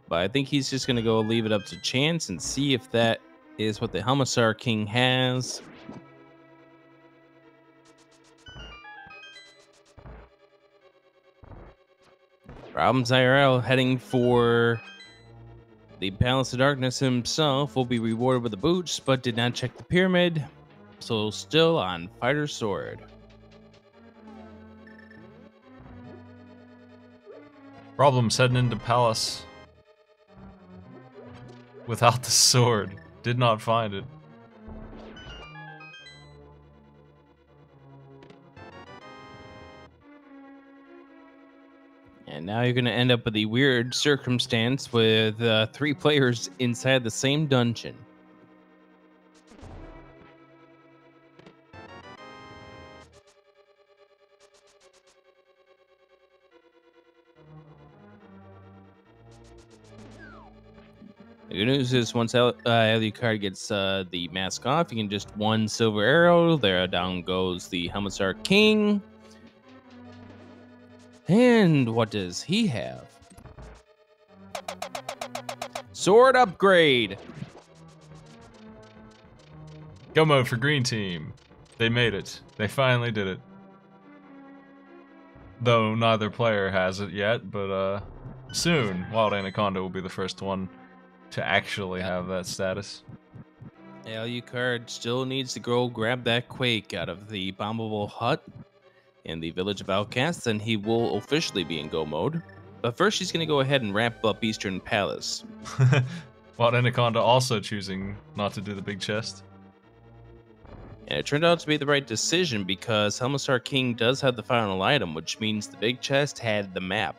But I think he's just going to go leave it up to chance and see if that is what the Helmsar King has. Problems IRL heading for the Palace of Darkness himself. Will be rewarded with the boots, but did not check the pyramid. So still on fighter sword. Problems heading into Palace without the sword. Did not find it. Now you're going to end up with the weird circumstance with 3 players inside the same dungeon. The good news is once Alucard gets the mask off, you can just 1 silver arrow. There down goes the Helmetsar King. And what does he have? Sword upgrade. Go mode for green team. They made it. They finally did it. Though neither player has it yet, but soon Wild Anaconda will be the first one to actually have that status. Alucard still needs to go grab that Quake out of the bombable hut in the Village of Outcasts, and he will officially be in go mode. But first, he's going to go ahead and wrap up Eastern Palace. Wild Anaconda also choosing not to do the big chest. And it turned out to be the right decision because Helmetsar King does have the final item, which means the big chest had the map.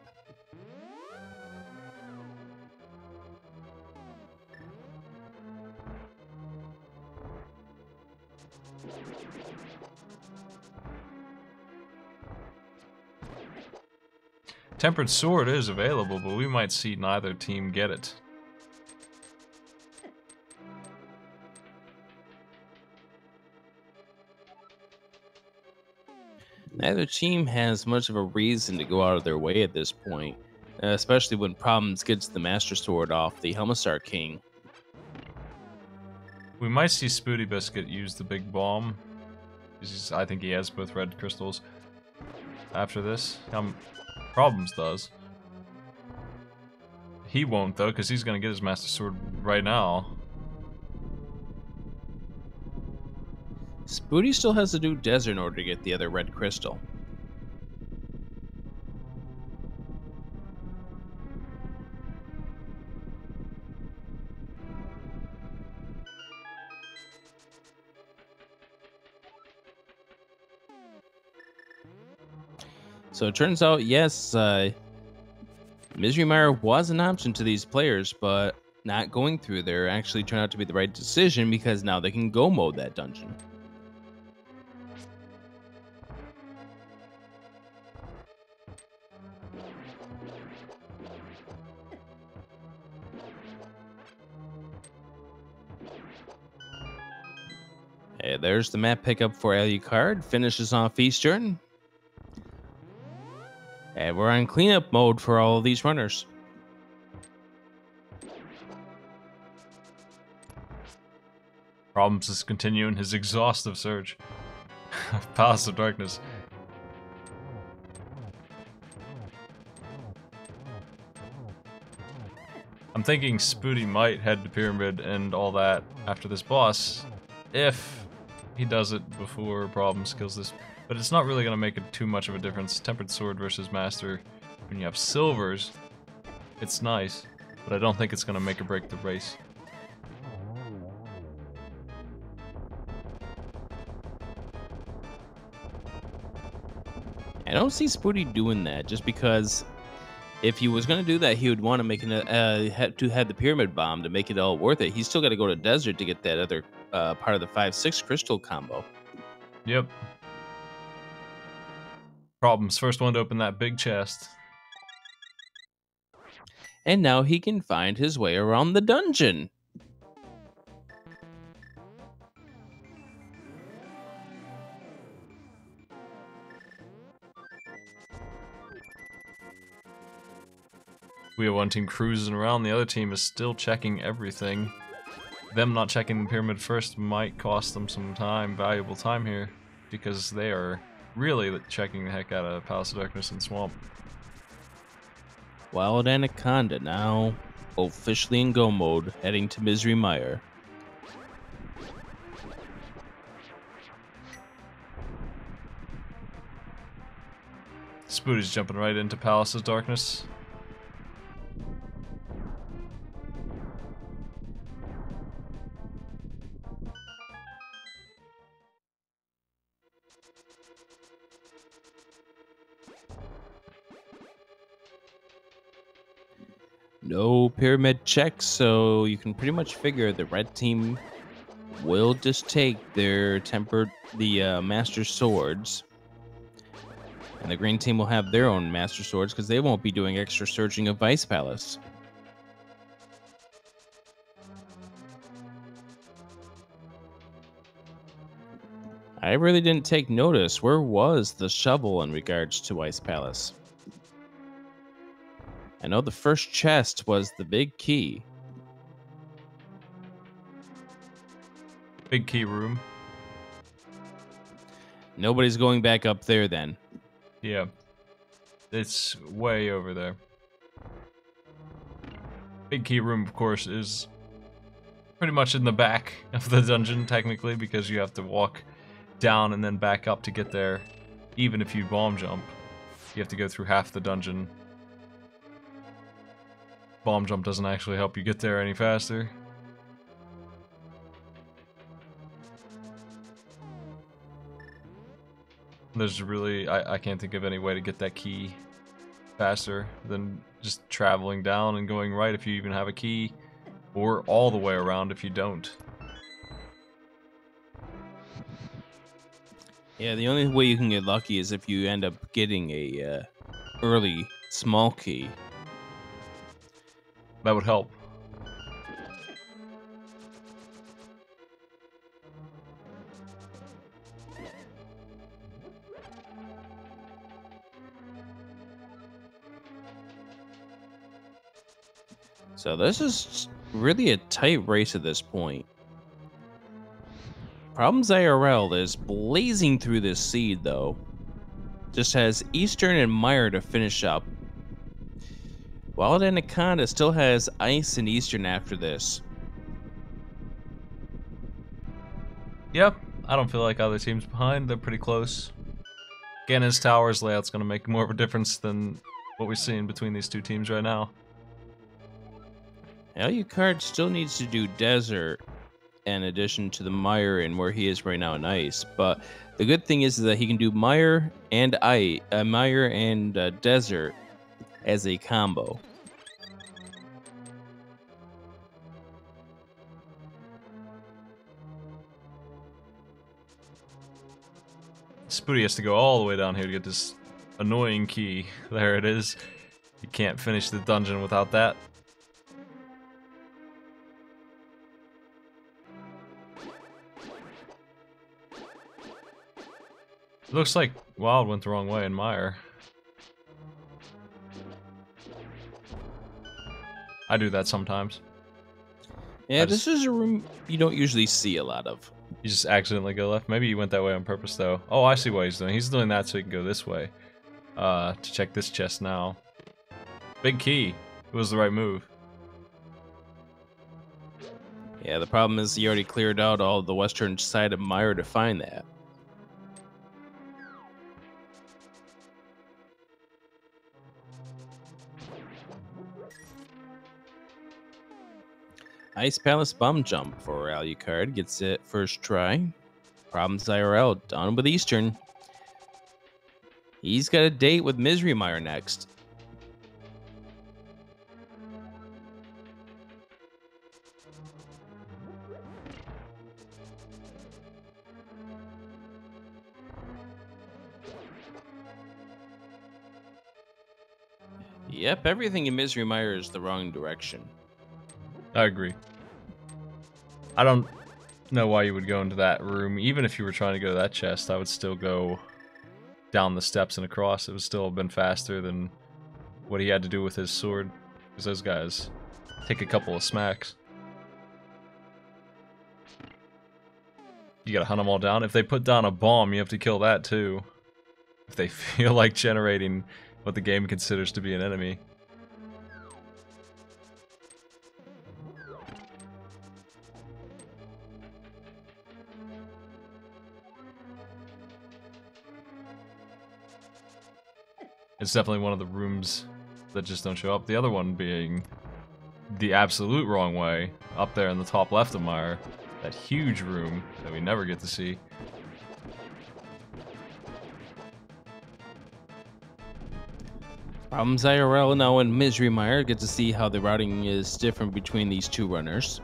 Tempered Sword is available, but we might see neither team get it. Neither team has much of a reason to go out of their way at this point, especially when Problems gets the Master Sword off the Helmetsar King. We might see Spooty Biscuit use the big bomb. I think he has both red crystals. After this, Problems does. He won't though, because he's gonna get his Master Sword right now. Spooty still has to do Desert in order to get the other red crystal. So it turns out, yes, Misery Mire was an option to these players, but not going through there actually turned out to be the right decision because now they can go mode that dungeon. Hey, there's the map pickup for Alucard. Finishes off Eastern. And we're on cleanup mode for all of these runners. Problems is continuing his exhaustive search of Palace of Darkness. I'm thinking Spooty might head to Pyramid and all that after this boss, if he does it before Problems kills this. But it's not really going to make it too much of a difference. Tempered Sword versus Master, when you have silvers, it's nice, but I don't think it's going to make or break the race. I don't see Spooty doing that, just because if he was going to do that, he would want to make have the Pyramid Bomb to make it all worth it. He's still got to go to Desert to get that other part of the 5-6 crystal combo. Yep. Problems, first one to open that big chest. And now he can find his way around the dungeon. We have one team cruising around, the other team is still checking everything. Them not checking the pyramid first might cost them some time, valuable time here, because they are really checking the heck out of Palace of Darkness and Swamp. Wild Anaconda now officially in go mode, heading to Misery Mire. Spooty's jumping right into Palace of Darkness. No pyramid checks, so you can pretty much figure the red team will just take their master swords, and the green team will have their own master swords because they won't be doing extra searching of Ice Palace. I really didn't take notice. Where was the shovel in regards to Ice Palace? I know the first chest was the big key. Big key room. Nobody's going back up there then. Yeah. It's way over there. Big key room, of course, is pretty much in the back of the dungeon, technically, because you have to walk down and then back up to get there. Even if you bomb jump, you have to go through half the dungeon. Bomb jump doesn't actually help you get there any faster. There's really, I can't think of any way to get that key faster than just traveling down and going right if you even have a key, or all the way around if you don't. Yeah, the only way you can get lucky is if you end up getting a early small key. That would help. So this is really a tight race at this point. Problems IRL is blazing through this seed, though. Just has Eastern and Mire to finish up. Wild Anaconda still has Ice and Eastern after this. Yep, I don't feel like other teams behind. They're pretty close. Ganon's Tower's layout's going to make more of a difference than what we're seeing between these two teams right now. Alucard still needs to do Desert in addition to the Mire and where he is right now in Ice. But the good thing is that he can do Mire and Desert as a combo. Spooty has to go all the way down here to get this annoying key. There it is. You can't finish the dungeon without that. Looks like Wild went the wrong way in Mire. I do that sometimes. Yeah, this is a room you don't usually see a lot of. You just accidentally go left. Maybe you went that way on purpose, though. Oh, I see what he's doing. He's doing that so he can go this way. To check this chest now. Big key. It was the right move. Yeah, the problem is he already cleared out all the western side of Mire to find that. Ice Palace Bum Jump for Alucard. Gets it first try. Problems IRL. Done with Eastern. He's got a date with Misery Mire next. Yep, everything in Misery Mire is the wrong direction. I agree. I don't know why you would go into that room. Even if you were trying to go to that chest, I would still go down the steps and across. It would still have been faster than what he had to do with his sword. Because those guys take a couple of smacks. You gotta hunt them all down. If they put down a bomb, you have to kill that too. If they feel like generating what the game considers to be an enemy. It's definitely one of the rooms that just don't show up. The other one being the absolute wrong way, up there in the top left of Mire. That huge room that we never get to see. Problems IRL now in Misery Mire. Get to see how the routing is different between these two runners.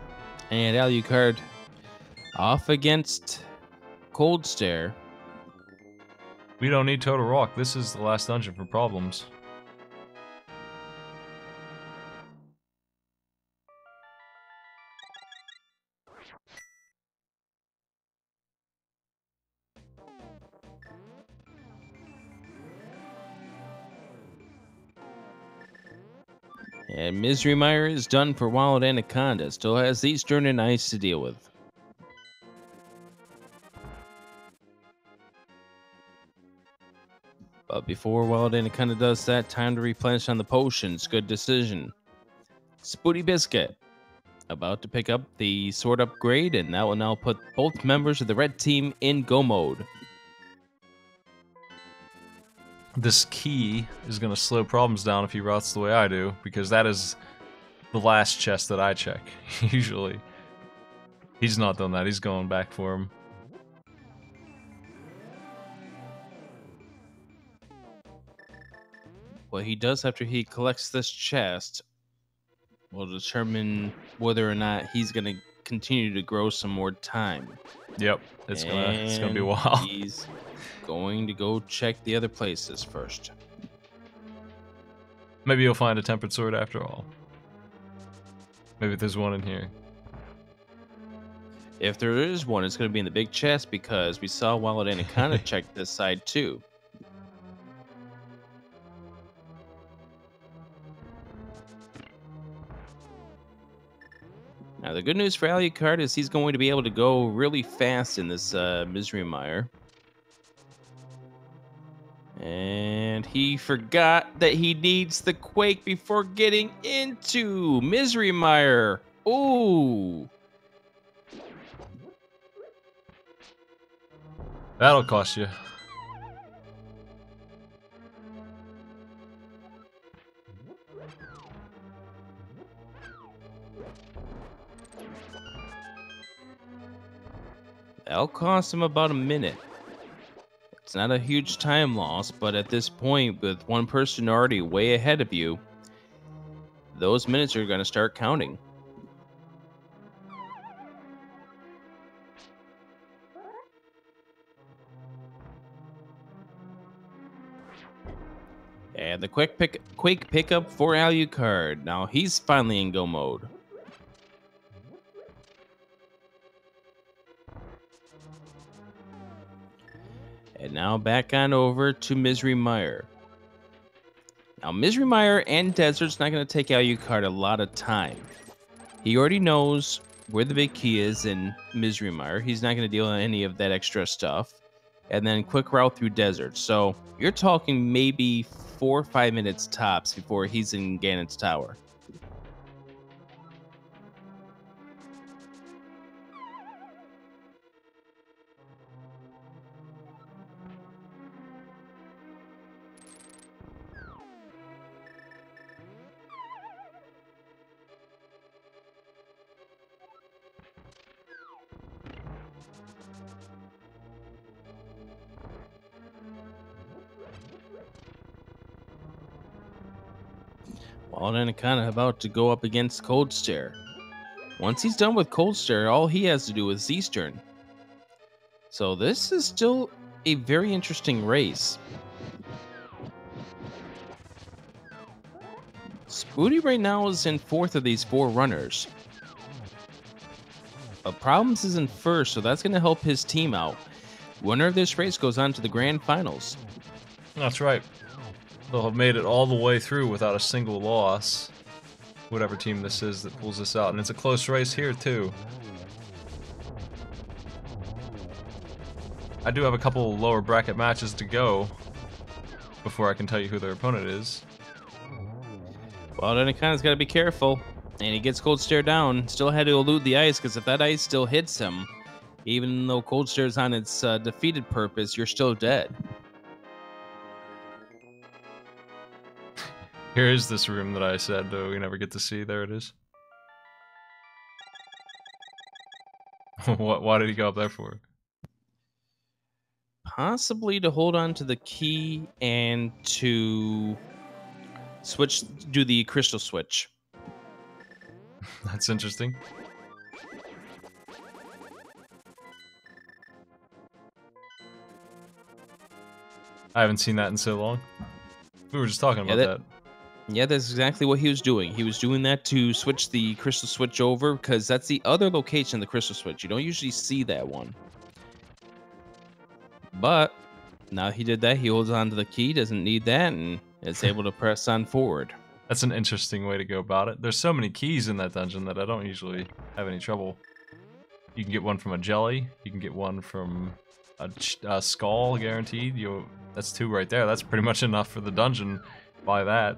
And Alucard off against Cold Stare. We don't need Total Rock. This is the last dungeon for problems. And Misery Mire is done for Wild Anaconda. Still has Eastern and Ice to deal with. But before Wild Anaconda does that, time to replenish on the potions. Good decision. Spooty Biscuit about to pick up the sword upgrade, and that will now put both members of the red team in go mode. This key is going to slow problems down if he routes the way I do, because that is the last chest that I check, usually. He's not done that. He's going back for him. What he does after he collects this chest will determine whether or not he's going to continue to grow some more time. Yep, it's gonna be a while. He's going to go check the other places first. Maybe you'll find a tempered sword after all. Maybe there's one in here. If there is one, it's going to be in the big chest because we saw Wild Anaconda check this side too. Now, the good news for Alucard is he's going to be able to go really fast in this Misery Mire. And he forgot that he needs the Quake before getting into Misery Mire. Ooh. That'll cost you. That'll cost him about a minute. It's not a huge time loss, but at this point, with one person already way ahead of you, those minutes are going to start counting. And the quick pickup for Alucard. Now he's finally in go mode. And now back on over to Misery Mire. Now Misery Mire and Desert's not going to take Alucard a lot of time. He already knows where the big key is in Misery Mire. He's not going to deal with any of that extra stuff. And then quick route through Desert. So you're talking maybe 4 or 5 minutes tops before he's in Ganon's tower. Wild Anaconda about to go up against Cold Stare. Once he's done with Cold Stare, all he has to do is Eastern. So this is still a very interesting race. Spooty right now is in 4th of these 4 runners. But Problems is in 1st, so that's going to help his team out. Winner of this race goes on to the grand finals. That's right. They'll have made it all the way through without a single loss. Whatever team this is that pulls this out. And it's a close race here, too. I do have a couple lower bracket matches to go before I can tell you who their opponent is. Well, then it kind of got to be careful. And he gets Cold Stare down. Still had to elude the ice, because if that ice still hits him, even though Cold Stare's on its defeated purpose, you're still dead. Here is this room that I said we never get to see. There it is. Why did he go up there for? Possibly to hold on to the key and to Do the crystal switch. That's interesting. I haven't seen that in so long. We were just talking about that. Yeah, that's exactly what he was doing. He was doing that to switch the crystal switch over, because that's the other location of the crystal switch. You don't usually see that one. But now he did that. He holds on to the key, doesn't need that, and is able to press on forward. That's an interesting way to go about it. There's so many keys in that dungeon that I don't usually have any trouble. You can get one from a jelly. You can get one from a skull, guaranteed. That's 2 right there. That's pretty much enough for the dungeon. Buy that.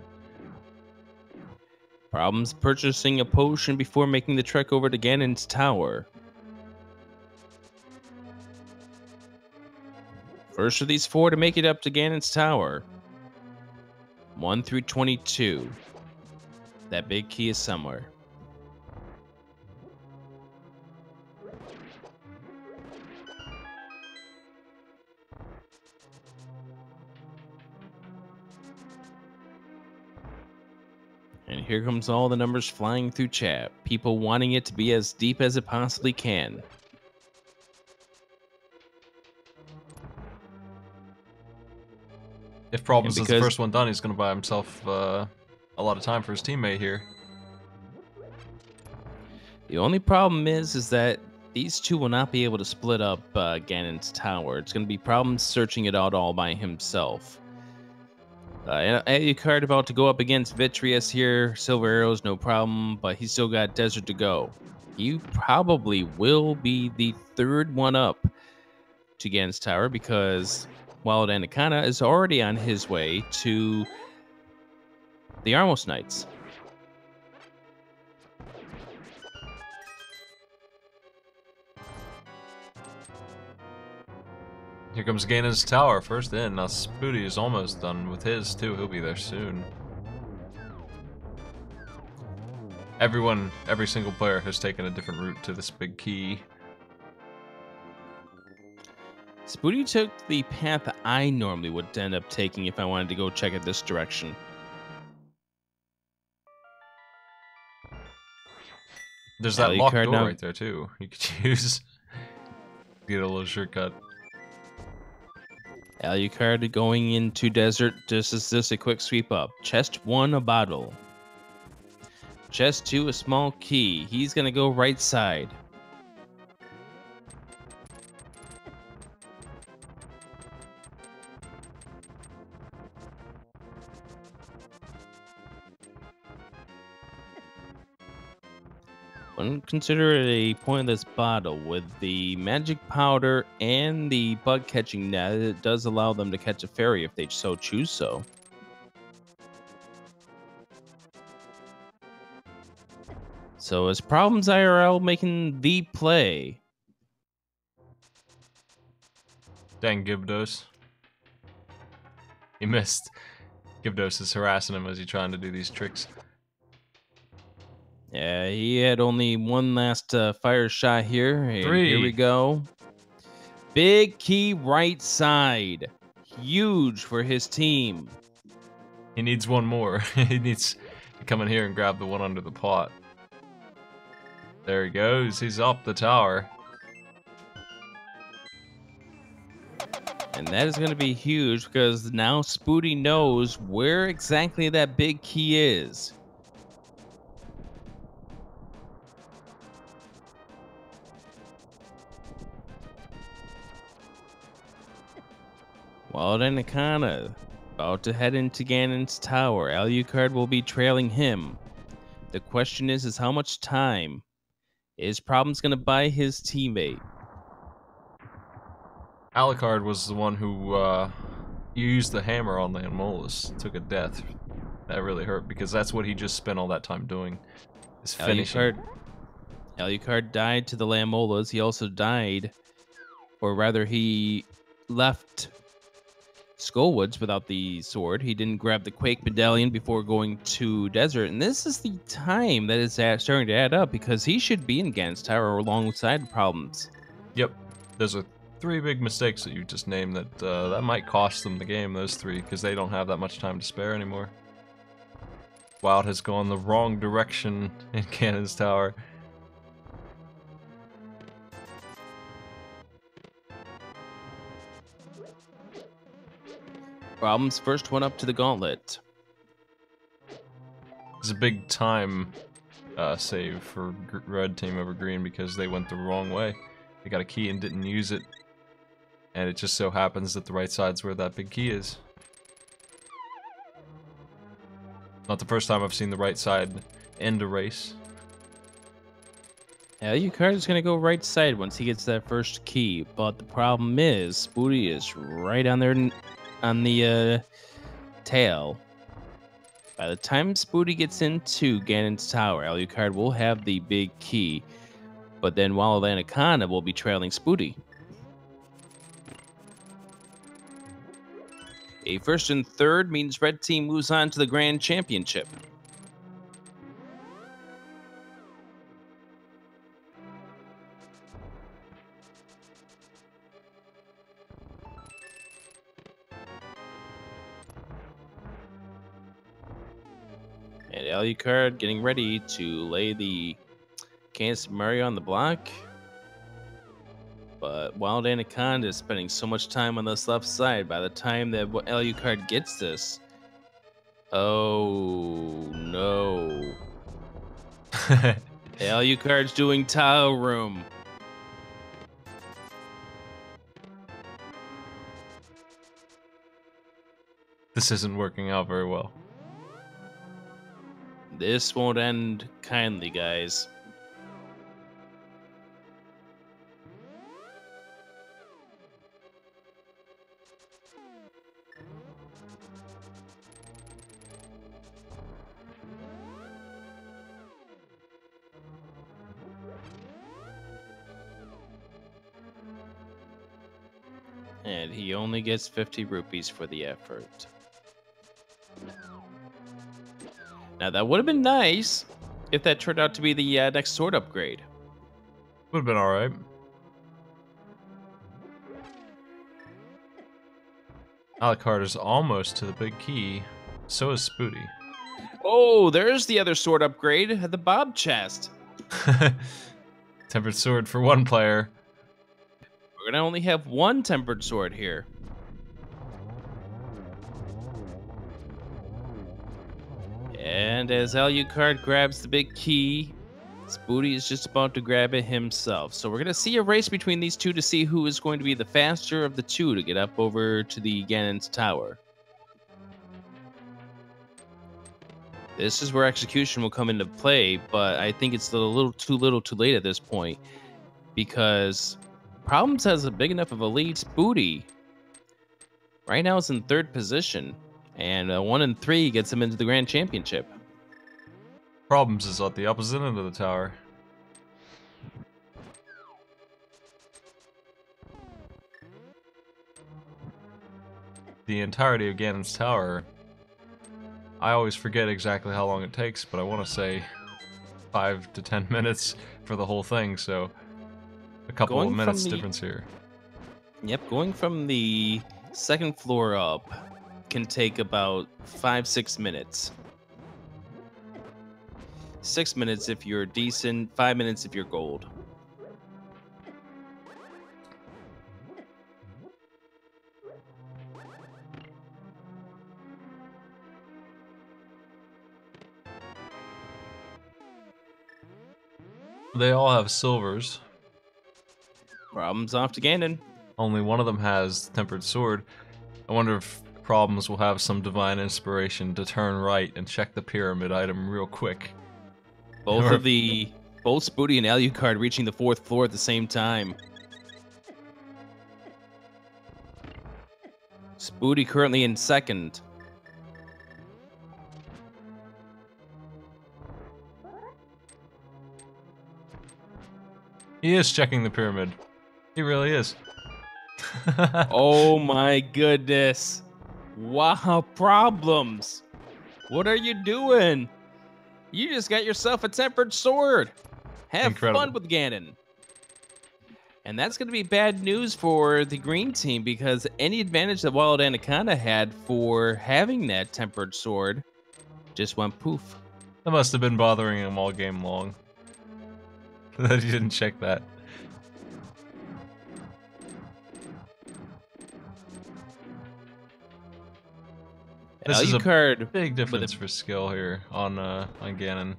Problems purchasing a potion before making the trek over to Ganon's tower. First of these 4 to make it up to Ganon's tower. 1 through 22. That big key is somewhere. And here comes all the numbers flying through chat. People wanting it to be as deep as it possibly can. If Problems is the first one done, he's going to buy himself a lot of time for his teammate here. The only problem is that these 2 will not be able to split up Ganon's tower. It's going to be Problems searching it out all by himself. Alucard about to go up against Vitreous here. Silver Arrows, no problem, but he's still got Desert to go. He probably will be the 3rd one up to Ganon's tower, because Wild Anaconda is already on his way to the Armos Knights. Here comes Ganon's tower, first in. Now Spooty is almost done with his too. He'll be there soon. Every single player has taken a different route to this big key. Spooty took the path that I normally would end up taking if I wanted to go check it this direction. There's that locked door right there too. You could use. Get a little shortcut. Alucard going into Desert. This is just a quick sweep up. Chest 1, a bottle. Chest 2, a small key. He's gonna go right side. Consider it a pointless bottle. With the magic powder and the bug catching net, it does allow them to catch a fairy if they so choose so. So is Problems IRL making the play? Dang Gibdos. He missed. Gibdos is harassing him as he's trying to do these tricks. Yeah, he had only one last fire shot here. Here we go. Big key right side. Huge for his team. He needs one more. He needs to come in here and grab the one under the pot. There he goes. He's up the tower. And that is going to be huge, because now Spooty knows where exactly that big key is. Wild Anaconda about to head into Ganon's tower. Alucard will be trailing him. The question is how much time is Problems going to buy his teammate? Alucard was the one who used the hammer on the Amolas. Took a death. That really hurt, because that's what he just spent all that time doing. Is finishing. Alucard died to the Lamolas. He also died, or rather he left Skullwoods without the sword. He didn't grab the Quake Medallion before going to Desert, and this is the time that is starting to add up, because he should be in Ganon's tower alongside Problems. Yep, those are 3 big mistakes that you just named that might cost them the game, those 3, because they don't have that much time to spare anymore. Wild has gone the wrong direction in Ganon's tower. Problems first one up to the gauntlet. It's a big time save for red team over green because they went the wrong way. They got a key and didn't use it. And it just so happens that the right side's where that big key is. Not the first time I've seen the right side end a race. Alucard is going to go right side once he gets that first key, but the problem is Spooty is right on there on the tail. By the time Spooty gets into Ganon's tower, Alucard will have the big key, but then Wild Anaconda will be trailing Spooty. A first and third means red team moves on to the grand championship. And Alucard getting ready to lay the Cancer Mario on the block. But Wild Anaconda is spending so much time on this left side. By the time that Alucard gets this, oh no. Alucard's doing tile room. This isn't working out very well. This won't end kindly, guys. And he only gets 50 rupees for the effort. Now, that would have been nice if that turned out to be the next sword upgrade. Would have been alright. Alucard is almost to the big key. So is Spooty. Oh, there's the other sword upgrade at the Bob chest. Tempered sword for one player. We're going to only have one tempered sword here. And as Alucard grabs the big key, Spooty is just about to grab it himself. So we're going to see a race between these two to see who is going to be the faster of the two to get up over to the Ganon's tower. This is where execution will come into play, but I think it's a little too late at this point, because Problems has a big enough of a lead. Spooty right now is in third position, and 1 and 3 gets him into the grand championship. Problems is at the opposite end of the tower. The entirety of Ganon's tower, I always forget exactly how long it takes, but I want to say 5 to 10 minutes for the whole thing, so a couple of minutes difference here. Yep, going from the second floor up can take about 5-6 minutes. 6 minutes if you're decent, 5 minutes if you're gold. They all have silvers. Problems off to Ganon. Only one of them has Tempered Sword. I wonder if Problems will have some divine inspiration to turn right and check the pyramid item real quick. Both Spooty and Alucard reaching the 4th floor at the same time. Spooty currently in second. He is checking the pyramid. He really is. Oh my goodness. Wow, Problems. What are you doing? You just got yourself a tempered sword. Have Incredible. fun with Ganon. And that's going to be bad news for the green team, because any advantage that Wild Anaconda had for having that tempered sword just went poof. That must have been bothering him all game long. That he didn't check that. This is a big difference for skill here on Ganon.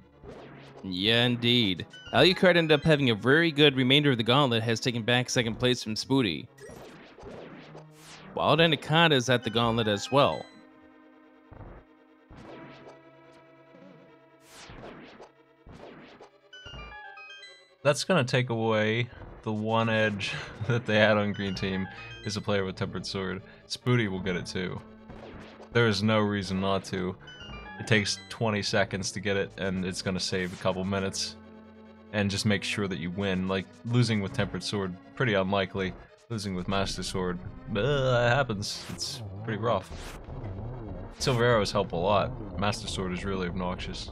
Yeah, indeed. Alucard ended up having a very good remainder of the gauntlet, has taken back second place from Spooty. Wild Anaconda is at the gauntlet as well. That's going to take away the one edge that they had on Green Team, is a player with Tempered Sword. Spooty will get it too. There is no reason not to. It takes 20 seconds to get it, and it's going to save a couple minutes. And just make sure that you win. Like, losing with Tempered Sword, pretty unlikely. Losing with Master Sword, it happens. It's pretty rough. Silver Arrows help a lot. Master Sword is really obnoxious.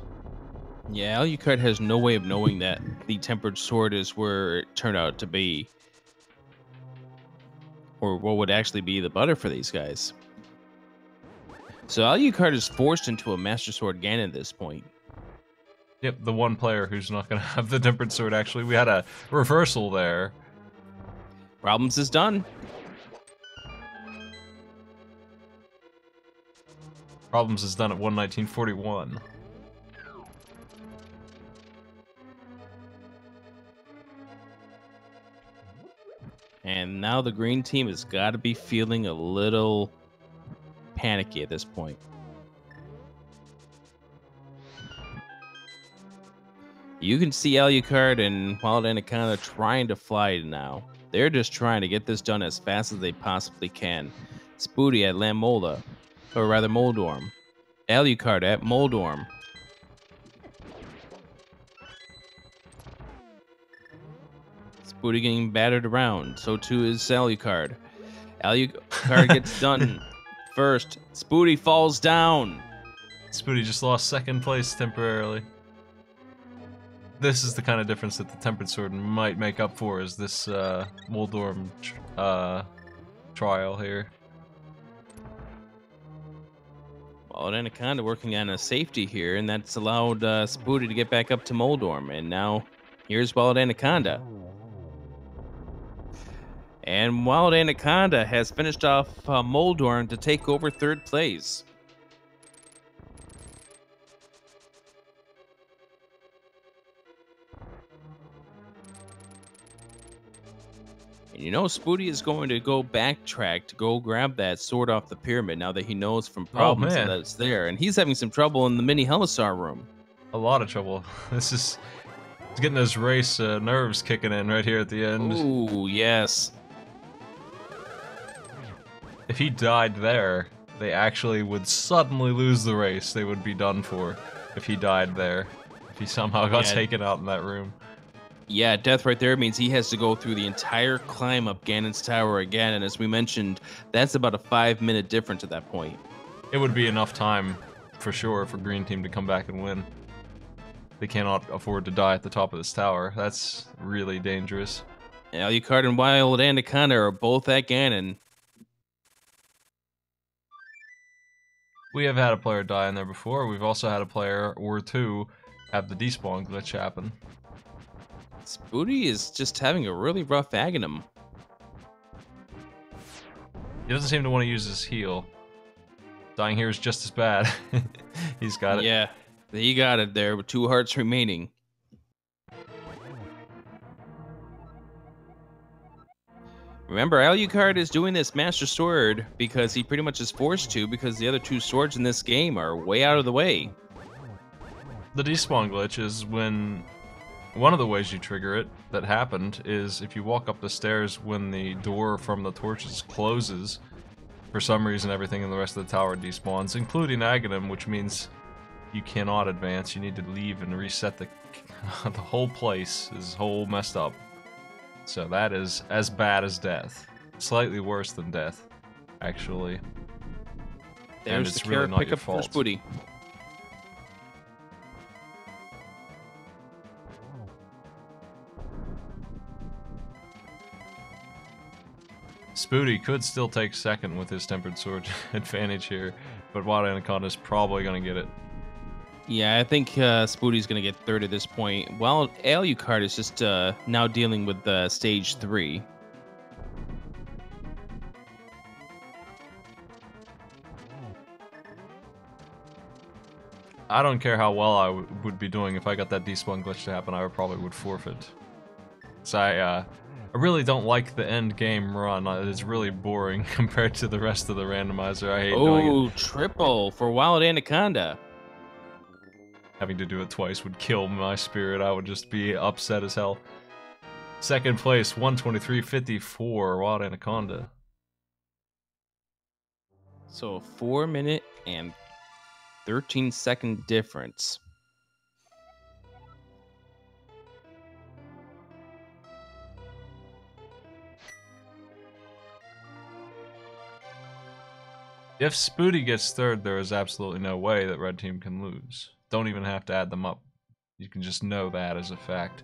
Yeah, Alucard has no way of knowing that the Tempered Sword is where it turned out to be. Or what would actually be the butter for these guys. So Alucard is forced into a Master Sword Ganon at this point. Yep, the one player who's not going to have the Tempered Sword, actually. We had a reversal there. Problems is done. Problems is done at 1:19:41. And now the green team has got to be feeling a little panicky at this point. You can see Alucard and Wild Anaconda trying to fly now. They're just trying to get this done as fast as they possibly can. Spooty at Lammola, or rather Moldorm. Alucard at Moldorm. Spooty getting battered around. So too is Alucard. Alucard gets done first. Spooty falls down. Spooty just lost second place temporarily. This is the kind of difference that the Tempered Sword might make up for, is this Moldorm trial here. Wild Anaconda working on a safety here, and that's allowed Spooty to get back up to Moldorm. And now here's Wild Anaconda. And Wild Anaconda has finished off Moldorm to take over third place. And you know, Spooty is going to go backtrack to go grab that sword off the pyramid now that he knows from problems that it's there. And he's having some trouble in the mini Helissar room. A lot of trouble. This is getting those race nerves kicking in right here at the end. Ooh, yes. If he died there, they actually would suddenly lose the race. They would be done for if he died there. If he somehow got taken out in that room. Yeah, death right there means he has to go through the entire climb up Ganon's tower again, and as we mentioned, that's about a 5-minute difference at that point. It would be enough time, for sure, for Green Team to come back and win. They cannot afford to die at the top of this tower. That's really dangerous. Alucard and Wild Anaconda are both at Ganon. We have had a player die in there before. We've also had a player or two have the despawn glitch happen. Spooty is just having a really rough Aghanim. He doesn't seem to want to use his heal. Dying here is just as bad. He's got it. Yeah, he got it there with 2 hearts remaining. Remember, Alucard is doing this Master Sword because he pretty much is forced to, because the other 2 swords in this game are way out of the way. The despawn glitch is when... One of the ways you trigger it that happened is if you walk up the stairs when the door from the torches closes, for some reason everything in the rest of the tower despawns, including Aghanim, which means you cannot advance. You need to leave and reset the whole place is whole messed up. So that is as bad as death. Slightly worse than death, actually. There's the carrot pickup for Spooty. Spooty could still take second with his Tempered Sword advantage here, but Wild Anaconda is probably going to get it. Yeah, I think Spoody's going to get third at this point. While Alucard is just now dealing with stage 3. I don't care how well I would be doing if I got that despawn glitch to happen. I probably would forfeit. So I really don't like the end game run. It's really boring compared to the rest of the randomizer. I hate doing it. Oh, triple for Wild Anaconda. Having to do it twice would kill my spirit. I would just be upset as hell. Second place, 123.54, Wild Anaconda. So a 4-minute and 13-second difference. If Spoody gets third, there is absolutely no way that Red Team can lose. Don't even have to add them up. You can just know that as a fact.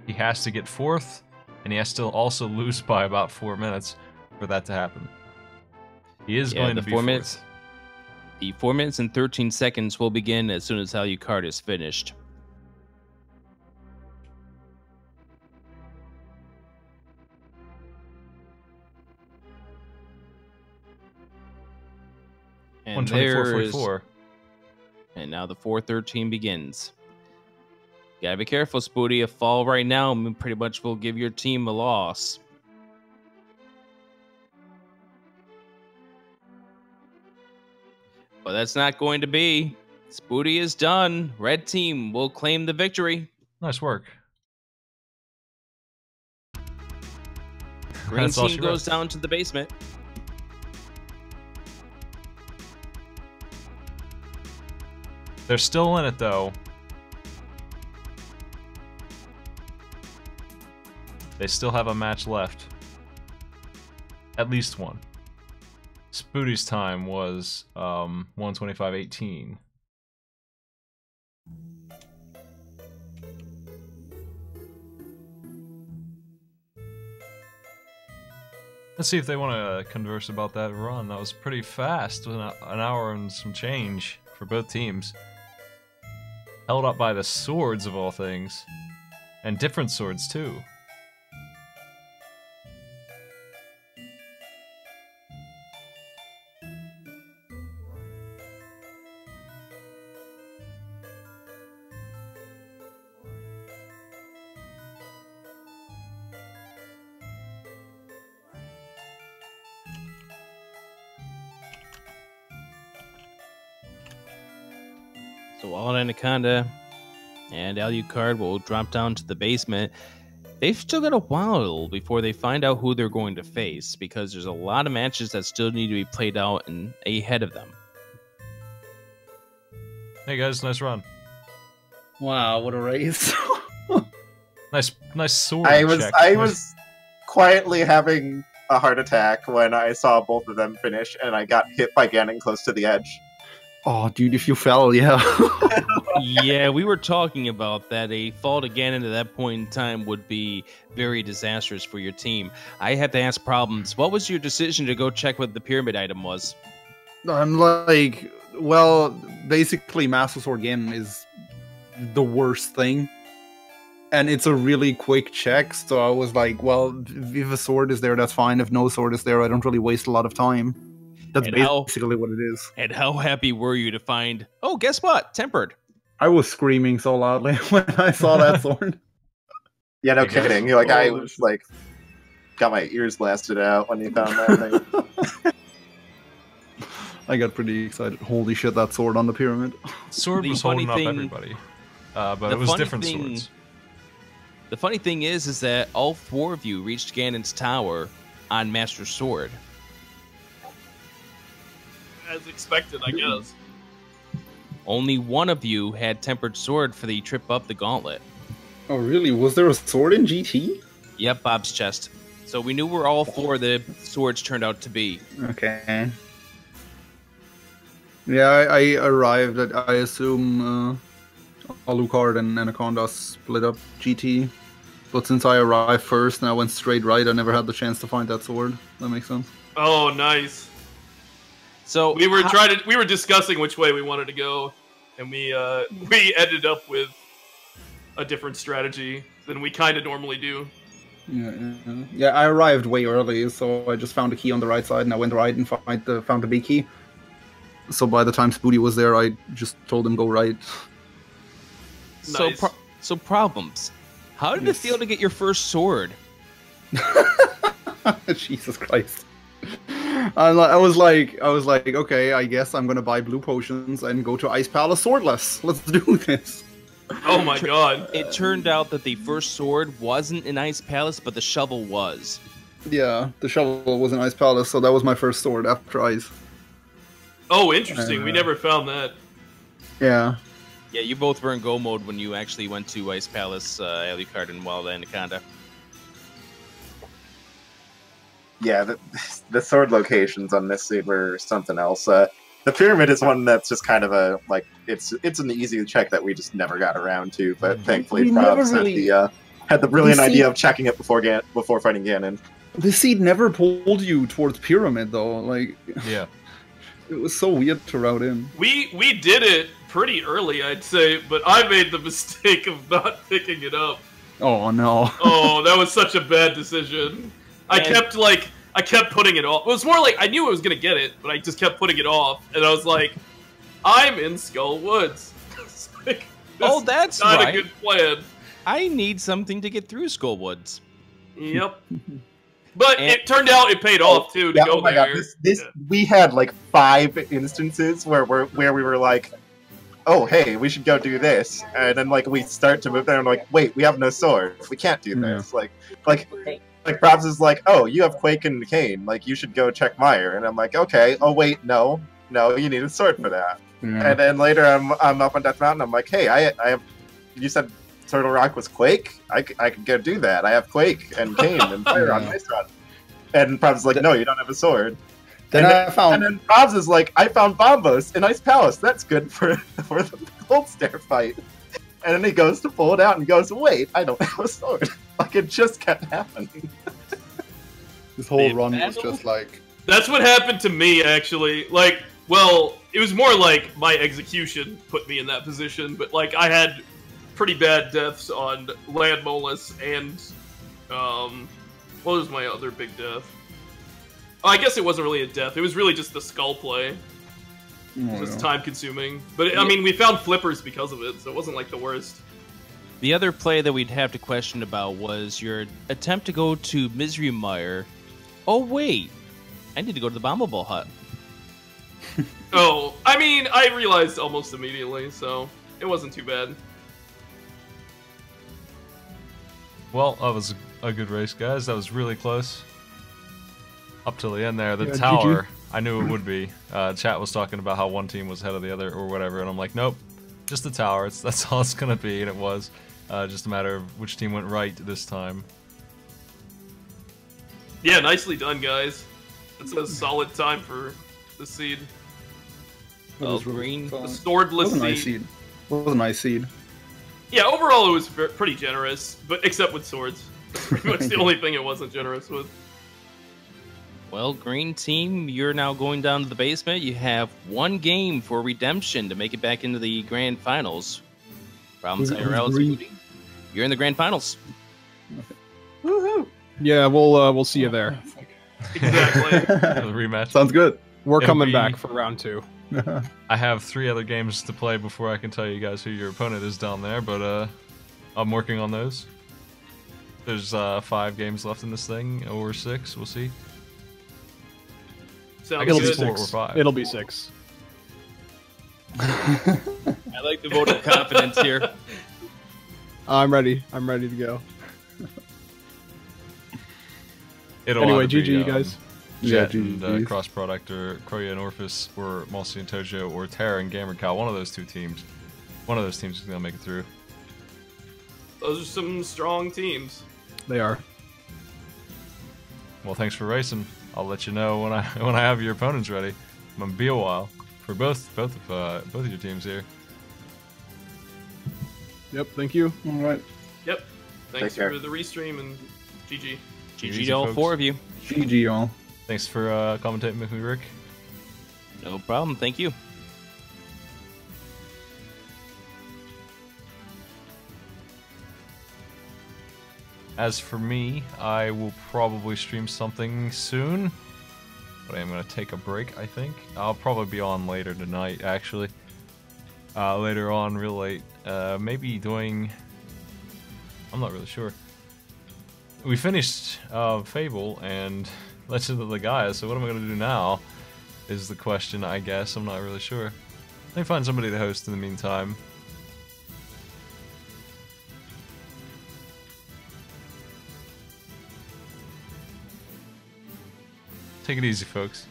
He has to get fourth, and he has to also lose by about 4 minutes for that to happen. He is going to be 4 minutes. The 4 minutes and 13 seconds will begin as soon as Alucard is finished. And 124.44. And now the 4:13 begins. Gotta be careful, Spoody. A fall right now pretty much will give your team a loss. But that's not going to be. Spoody is done. Red team will claim the victory. Nice work. Green team goes down to the basement. They're still in it, though. They still have a match left. At least one. Spoody's time was 1:25.18. Let's see if they want to converse about that run. That was pretty fast, an hour and some change for both teams. Held up by the swords of all things. And different swords too. So Wild Anaconda and Alucard will drop down to the basement. They've still got a while before they find out who they're going to face, because there's a lot of matches that still need to be played out and ahead of them. Hey guys, nice run. Wow, what a race. Nice sword check. I was quietly having a heart attack when I saw both of them finish, and I got hit by Ganon close to the edge. Oh, dude, if you fell, yeah. Yeah, we were talking about that. A fall to Ganon at that point in time would be very disastrous for your team. I had to ask Problems, what was your decision to go check what the pyramid item was? I'm like, well, basically Master Sword Ganon is the worst thing. And it's a really quick check, so I was like, well, if a sword is there, that's fine. If no sword is there, I don't really waste a lot of time. That's basically what it is. And how happy were you to find, oh, guess what? Tempered. I was screaming so loudly when I saw that sword. Yeah, no kidding. Like, I was like, got my ears blasted out when you found that thing. I got pretty excited. Holy shit, that sword on the pyramid. Sword was holding up everybody. But it was different swords. The funny thing is that all four of you reached Ganon's tower on Master Sword. As expected, I guess. Only one of you had Tempered Sword for the trip up the gauntlet. Oh, really? Was there a sword in GT? Yep, Bob's chest. So we knew where all four of the swords turned out to be. Okay. Yeah, I arrived at, I assume, Alucard and Anaconda split up GT. But since I arrived first and I went straight right, I never had the chance to find that sword. That makes sense. Oh, nice. So We were discussing which way we wanted to go, and we ended up with a different strategy than we kind of normally do. Yeah, I arrived way early, so I just found a key on the right side, and I went right and found the B key. So by the time Spooty was there, I just told him go right. Nice. So problems. How did it feel to get your first sword? Jesus Christ. I was like, okay, I guess I'm gonna buy blue potions and go to Ice Palace swordless. Let's do this. Oh my god. It turned out that the first sword wasn't in Ice Palace, but the shovel was. Yeah, the shovel was in Ice Palace, so that was my first sword after Ice. Oh, interesting. We never found that. Yeah. Yeah, you both were in go mode when you actually went to Ice Palace, Alucard, and Wild Anaconda. Yeah, the sword locations on this seed were something else. The pyramid is one that's just kind of a like it's an easy check that we just never got around to, but thankfully Probs had the brilliant idea of checking it before fighting Ganon. The seed never pulled you towards pyramid though. Like, Yeah. it was so weird to route in. We did it pretty early, I'd say, but I made the mistake of not picking it up. Oh no. Oh, that was such a bad decision. I kept putting it off. It was more like I knew I was gonna get it, but I just kept putting it off, and I was like, "I'm in Skull Woods." Like, that's not right. a good plan. I need something to get through Skullwoods. Yep. But it turned out it paid off too to go there. God, we had like 5 instances where we were like, "Oh, hey, we should go do this," and then like we start to move there, and I'm like, "Wait, we have no swords. We can't do this." Like Probs is like, "Oh, you have Quake and Kane. Like, you should go check Meyer." And I'm like, "Okay. Oh, wait, no, you need a sword for that." Yeah. And then later, I'm up on Death Mountain. I'm like, "Hey, I have. You said Turtle Rock was Quake. I could go do that. I have Quake and Kane and Fire on my run." And Probs is like, "No, you don't have a sword." And then Probs is like, "I found Bombos in Ice Palace. That's good for the Gold Stair fight." And then he goes to pull it out and goes, "Wait, I don't have a sword." Like, it just kept happening. This whole run was just like... That's what happened to me, actually. Like, well, it was more like my execution put me in that position, but like I had pretty bad deaths on Land Molus and what was my other big death? Oh, I guess it wasn't really a death. It was really just the skull play. It was time consuming. But I mean, we found flippers because of it, so it wasn't like the worst. The other play that we'd have to question about was your attempt to go to Misery Mire. Oh, wait. I need to go to the Bombable Hut. Oh, I mean, I realized almost immediately, so it wasn't too bad. Well, that was a good race, guys. That was really close. Up till the end there. The Yeah, tower, I knew it would be. Chat was talking about how one team was ahead of the other or whatever, and I'm like, nope, just the tower. That's all it's going to be, and it was. Just a matter of which team went right this time. Yeah, nicely done, guys. That's a solid time for the seed. Oh, green. The swordless It was a nice seed. seed. It was a nice seed. Yeah, overall it was pretty generous, but except with swords. That's pretty much the only thing it wasn't generous with. Well, green team, you're now going down to the basement. You have one game for redemption to make it back into the grand finals. Problems IRL. You're in the grand finals. Woohoo! Yeah, we'll see you there. Exactly. The rematch. Sounds good. We're It'll coming be- back for round 2. I have 3 other games to play before I can tell you guys who your opponent is down there, but I'm working on those. There's 5 games left in this thing, or 6, we'll see. I Sounds guess good. it's 4 or 5. It'll be 6. I like the vote of confidence here. I'm ready. I'm ready to go. It'll Anyway, either GG, be, you guys. Yeah, Jet and GG. Cross Product, or Kroya and Orphis, or Malsi and Tojo, or Terra and Gamer Cow. One of those 2 teams. One of those teams is going to make it through. Those are some strong teams. They are. Well, thanks for racing. I'll let you know when I have your opponents ready. I'm gonna be a while for both of your teams here. Yep, thank you. All right. Yep. Thanks Take care. for the restream and GG. GG Easy, to all folks. 4 of you. GG, all. Thank Thanks for commentating with me, Rick. No problem. Thank you. As for me, I will probably stream something soon. But I am going to take a break, I think. I'll probably be on later tonight, actually. Later on, real late. Maybe doing... I'm not really sure. We finished Fable and Legend of the Gaia, so what am I going to do now is the question, I guess. I'm not really sure. Let me find somebody to host in the meantime. Take it easy, folks.